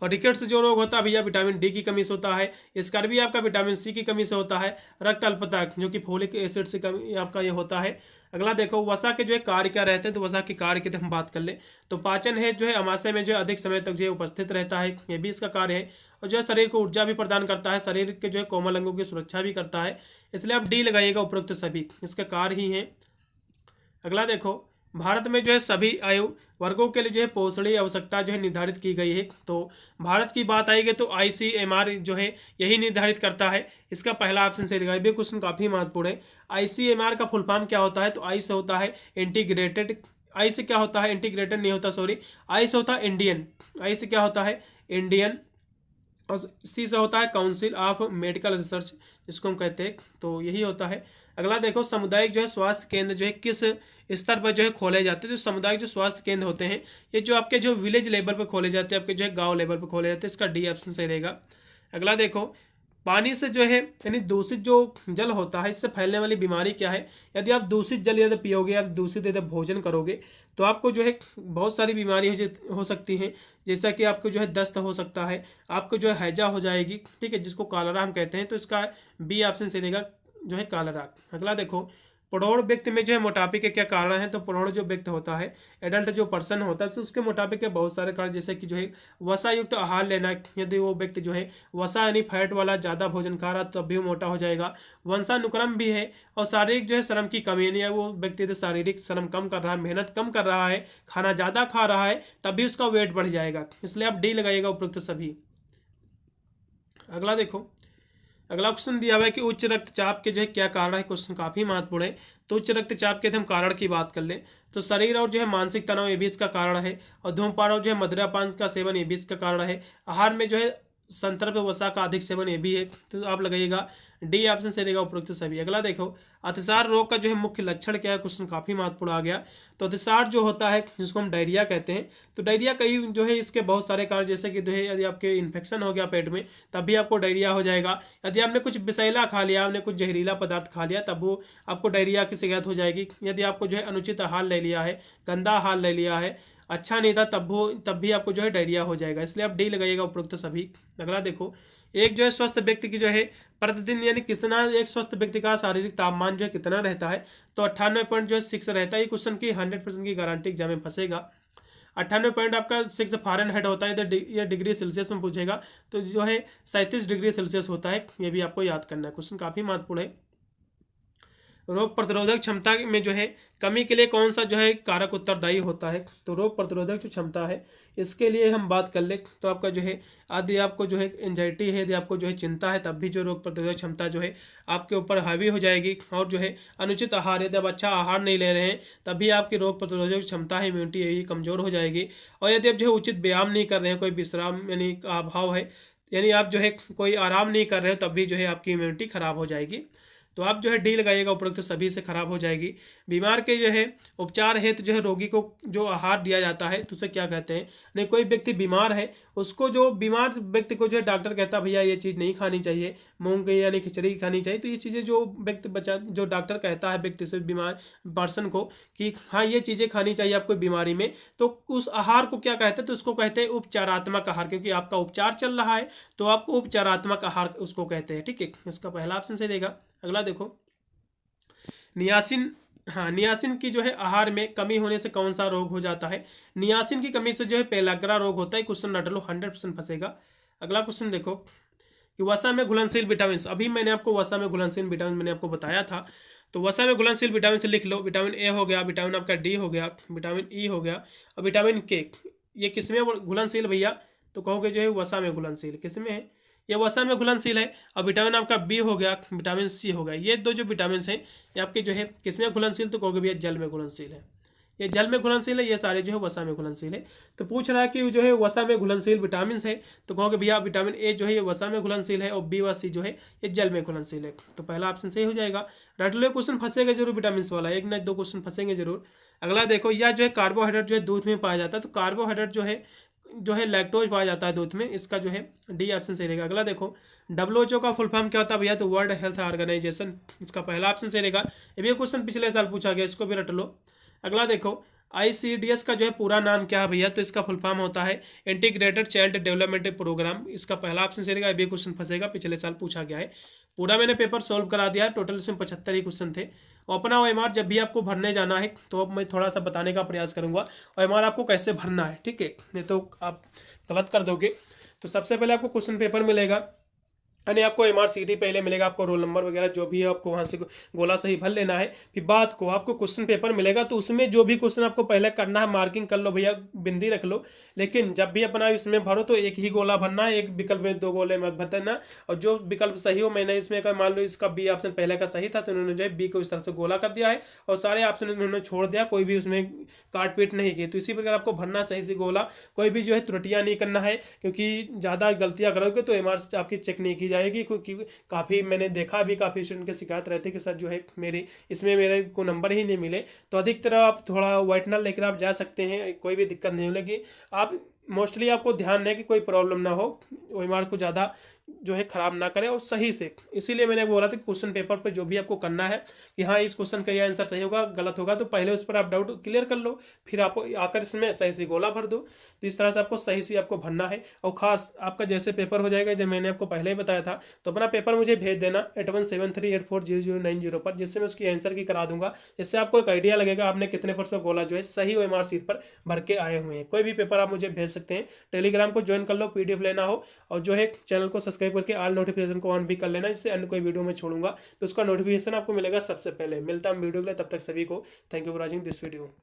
और रिकेट्स जो रोग होता है भैया विटामिन डी की कमी से होता है, स्कर्वी आपका विटामिन सी की कमी से होता है, रक्त अल्पता जो कि फोलिक एसिड से कमी आपका ये होता है। अगला देखो वसा के जो है कार्य क्या रहते हैं, तो वसा के कार्य की हम बात कर ले तो पाचन है जो है अमाशय में जो है अधिक समय तक जो है उपस्थित रहता है, ये भी इसका कार्य है, और जो है शरीर को ऊर्जा भी प्रदान करता है, शरीर के जो है कोमल अंगों की सुरक्षा भी करता है, इसलिए आप डी लगाइएगा उपरोक्त सभी, इसका कार्य ही है। अगला देखो भारत में जो है सभी आयु वर्गों के लिए जो है पोषणीय आवश्यकता जो है निर्धारित की गई है, तो भारत की बात आएगी तो ICMR जो है यही निर्धारित करता है, इसका पहला ऑप्शन से रहेगा। ये क्वेश्चन काफ़ी महत्वपूर्ण है। ICMR का फुल फॉर्म क्या होता है, तो आई से होता है इंटीग्रेटेड, आई से क्या होता है इंटीग्रेटेड नहीं होता, सॉरी, आई से होता है इंडियन, आई से क्या होता है इंडियन, और सी से होता है काउंसिल ऑफ मेडिकल रिसर्च जिसको हम कहते हैं, तो यही होता है। अगला देखो सामुदायिक जो है स्वास्थ्य केंद्र जो है किस स्तर पर जो है खोले जाते हैं, तो सामुदायिक जो स्वास्थ्य केंद्र होते हैं ये जो आपके जो विलेज लेवल पर खोले जाते हैं, आपके जो है गांव लेवल पर खोले जाते हैं, इसका डी ऑप्शन सही रहेगा। अगला देखो पानी से जो है यानी दूषित जो जल होता है इससे फैलने वाली बीमारी क्या है, यदि आप दूषित जल यदि पियोगे, आप दूषित यदि भोजन करोगे तो आपको जो है बहुत सारी बीमारी हो सकती हैं, जैसा कि आपको जो है दस्त हो सकता है, आपको जो है हैजा हो जाएगी, ठीक है, जिसको कॉलरा हम कहते हैं, तो इसका बी ऑप्शन से रहेगा जो है कॉलरा। अगला देखो प्रौढ़ व्यक्ति में जो है मोटापे के क्या कारण हैं, तो प्रौढ़ जो व्यक्ति होता है एडल्ट जो पर्सन होता है तो उसके मोटापे के बहुत सारे कारण, जैसे कि जो है वसा युक्त आहार लेना, यदि वो व्यक्ति जो है वसा यानी फैट वाला ज़्यादा भोजन खा रहा तब भी वो मोटा हो जाएगा। वंशानुक्रम भी है, और शारीरिक जो है श्रम की कमी यानी वो व्यक्ति यदि शारीरिक श्रम कम कर रहा है, मेहनत कम कर रहा है, खाना ज़्यादा खा रहा है, तब भी उसका वेट बढ़ जाएगा, इसलिए आप डी लगाइएगा उपरोक्त सभी। अगला देखो अगला क्वेश्चन दिया हुआ है कि उच्च रक्तचाप के जो है क्या कारण है, क्वेश्चन काफ़ी महत्वपूर्ण है। तो उच्च रक्तचाप के हम कारण की बात कर लें तो शरीर और जो है मानसिक तनाव ये भी इसका कारण है, और धूमपान और जो है मदिरापान का सेवन ये भी इसका कारण है। आहार में जो है संदर्भ वसा का अधिक सेवन, ये भी है, तो आप लगाइएगा डी ऑप्शन से रहेगा उपरोक्त सभी। अगला देखो, अतिसार रोग का जो है मुख्य लक्षण क्या है, क्वेश्चन काफी महत्वपूर्ण आ गया। तो अतिसार जो होता है जिसको हम डायरिया कहते हैं, तो डायरिया कई जो है इसके बहुत सारे कारण, जैसे कि जो है यदि आपके इन्फेक्शन हो गया पेट में तब भी आपको डायरिया हो जाएगा। यदि आपने कुछ विषैला खा लिया, आपने कुछ जहरीला पदार्थ खा लिया, तब वो आपको डायरिया की शिकायत हो जाएगी। यदि आपको जो है अनुचित आहार ले लिया है, गंदा आहार ले लिया है, अच्छा नहीं था, तब भी आपको जो है डायरिया हो जाएगा, इसलिए आप डी लगाइएगा उपरोक्त सभी। अगला देखो, एक जो है स्वस्थ व्यक्ति की जो है प्रतिदिन यानी कितना, एक स्वस्थ व्यक्ति का शारीरिक तापमान जो है कितना रहता है, तो 98.6 रहता है। ये क्वेश्चन की 100% की गारंटी एग्जाम में फंसेगा। 98.6 फ़ारेनहाइट होता है, इधर ये डिग्री सेल्सियस में पूछेगा, तो जो है 37 डिग्री सेल्सियस होता है, ये भी आपको याद करना है, क्वेश्चन काफ़ी महत्वपूर्ण है। रोग प्रतिरोधक क्षमता में जो है कमी के लिए कौन सा जो है कारक उत्तरदायी होता है, तो रोग प्रतिरोधक जो क्षमता है इसके लिए हम बात कर ले तो आपका जो है यदि आपको जो है एंजाइटी है, यदि आपको जो है चिंता है, तब भी जो रोग प्रतिरोधक क्षमता जो है आपके ऊपर हावी हो जाएगी। और जो है अनुचित आहार, यदि आप अच्छा आहार नहीं ले रहे हैं तभी आपकी रोग प्रतिरोधक क्षमता है, इम्यूनिटी है, कमज़ोर हो जाएगी। और यदि आप जो है उचित व्यायाम नहीं कर रहे हैं, कोई विश्राम यानी अभाव है, यानी आप जो है कोई आराम नहीं कर रहे हो, तब भी जो है आपकी इम्यूनिटी खराब हो जाएगी। तो आप जो है डी लगाइएगा, उपरोक्त सभी से खराब हो जाएगी। बीमार के जो है उपचार हेतु जो है रोगी को जो आहार दिया जाता है तो उसे क्या कहते हैं, नहीं कोई व्यक्ति बीमार है उसको, जो बीमार व्यक्ति को जो है डॉक्टर कहता है भैया ये चीज़ नहीं खानी चाहिए, मूंग की यानी खिचड़ी खानी चाहिए, तो ये चीज़ें जो व्यक्ति जो डॉक्टर कहता है व्यक्ति से, बीमार पर्सन को कि हाँ ये चीज़ें खानी चाहिए आपको बीमारी में, तो उस आहार को क्या कहते हैं, तो उसको कहते हैं उपचारात्मक आहार, क्योंकि आपका उपचार चल रहा है तो आपको उपचारात्मक आहार उसको कहते हैं। ठीक है, इसका पहला ऑप्शन सही रहेगा। अगला देखो, नियासिन, हाँ नियासिन की जो है आहार में कमी होने से कौन सा रोग हो जाता है, नियासिन की कमी से जो है पेलाग्रा रोग होता है। क्वेश्चन रट लो, 100% फंसेगा। अगला क्वेश्चन देखो कि वसा में घुलनशील विटामिन, अभी मैंने आपको वसा में घुलनशील विटामिन मैंने आपको बताया था, तो वसा में घुलनशील विटामिन से लिख लो, विटामिन ए हो गया, विटामिन आपका डी हो गया, विटामिन ई हो गया और विटामिन के। ये किसमें घुलनशील भैया, तो कहोगे जो है वसा में घुलनशील, किसमें है, ये वसा में घुलनशील है। और विटामिन आपका बी हो गया, विटामिन सी हो गया, ये दो जो विटामिन हैं ये आपके जो है किसमें घुलनशील, तो कहोगे भैया जल में घुलनशील है, ये जल में घुलनशील है, ये सारे जो है वसा में घुलनशील है। तो पूछ रहा है कि जो है वसा में घुलनशील विटामिन है, तो कहोगे भैया विटामिन ए जो है ये वसा में घुलनशील है और बी व सी जो है ये जल में घुलनशील है, तो पहला ऑप्शन सही हो जाएगा। रट लो, क्वेश्चन फंसेगा जरूर विटामिन वाला, एक न दो क्वेश्चन फंसेंगे जरूर। अगला देखो, यह जो है कार्बोहाइड्रेट जो है दूध में पाया जाता है, तो कार्बोहाइड्रेट जो है लैक्टोज पाया जाता है दूध में, इसका जो है डी ऑप्शन सही रहेगा। अगला देखो, WHO का फुल फॉर्म क्या होता है भैया, तो वर्ल्ड हेल्थ ऑर्गेनाइजेशन, इसका पहला ऑप्शन सही रहेगा। ये भी क्वेश्चन पिछले साल पूछा गया, इसको भी रट लो। अगला देखो, ICDS का जो है पूरा नाम क्या है भैया, तो इसका फुल फॉर्म होता है इंटीग्रेटेड चाइल्ड डेवलपमेंट प्रोग्राम, इसका पहला ऑप्शन सही रहेगा। ये भी क्वेश्चन फंसेगा, पिछले साल पूछा गया है। पूरा मैंने पेपर सॉल्व करा दिया है, टोटल इसमें 75 ही क्वेश्चन थे। अपना OMR जब भी आपको भरने जाना है तो अब मैं थोड़ा सा बताने का प्रयास करूंगा OMR आपको कैसे भरना है, ठीक है, नहीं तो आप गलत कर दोगे। तो सबसे पहले आपको क्वेश्चन पेपर मिलेगा, यानी आपको MRCD पहले मिलेगा, आपको रोल नंबर वगैरह जो भी है आपको वहाँ से गोला सही भर लेना है। फिर बाद को आपको क्वेश्चन पेपर मिलेगा, तो उसमें जो भी क्वेश्चन आपको पहले करना है मार्किंग कर लो भैया, बिंदी रख लो, लेकिन जब भी अपना इसमें भरो तो एक ही गोला भरना है, एक विकल्प में 2 गोले मत भरना। और जो विकल्प सही हो, मैंने इसमें अगर मान लो इसका बी ऑप्शन पहले का सही था तो उन्होंने जो है बी को इस तरह से गोला कर दिया है और सारे ऑप्शन उन्होंने छोड़ दिया, कोई भी उसमें काट पीट नहीं की। तो इसी प्रकार आपको भरना सही से गोला, कोई भी जो है त्रुटियाँ नहीं करना है, क्योंकि ज़्यादा गलतियाँ करोगे तो MR आपकी चेक नहीं की जाएगी। क्योंकि काफ़ी मैंने देखा भी, काफ़ी स्टूडेंट की शिकायत रहती है कि सर जो है मेरे को नंबर ही नहीं मिले। तो अधिकतर आप थोड़ा व्हाइटनर लेकर आप जा सकते हैं, कोई भी दिक्कत नहीं होगी। आप मोस्टली आपको ध्यान रहे कि कोई प्रॉब्लम ना हो, OMR को ज़्यादा जो है ख़राब ना करें और सही से। इसीलिए मैंने बोला था कि क्वेश्चन पेपर पे जो भी आपको करना है कि हाँ इस क्वेश्चन का यह आंसर सही होगा, गलत होगा, तो पहले उस पर आप डाउट क्लियर कर लो, फिर आप आकर इसमें सही से गोला भर दो। तो इस तरह से आपको सही से आपको भरना है। और ख़ास आपका जैसे पेपर हो जाएगा, जब मैंने आपको पहले ही बताया था, तो अपना पेपर मुझे भेज देना 8173840090 पर, जिससे मैं उसकी आंसर की करा दूंगा। इससे आपको एक आइडिया लगेगा आपने कितने % गोला जो है सही OMR सीट पर भर के आए हुए हैं। कोई भी पेपर आप मुझे भेज सकते हैं। टेलीग्राम को ज्वाइन कर लो, PDF लेना हो, और जो है चैनल को सब्सक्राइब करके ऑल नोटिफिकेशन को ऑन भी कर लेना, इससे अन्य कोई वीडियो मैं छोड़ूंगा तो उसका नोटिफिकेशन आपको मिलेगा सबसे पहले। मिलता हूं वीडियो के लिए, तब तक सभी को thank you for watching this video.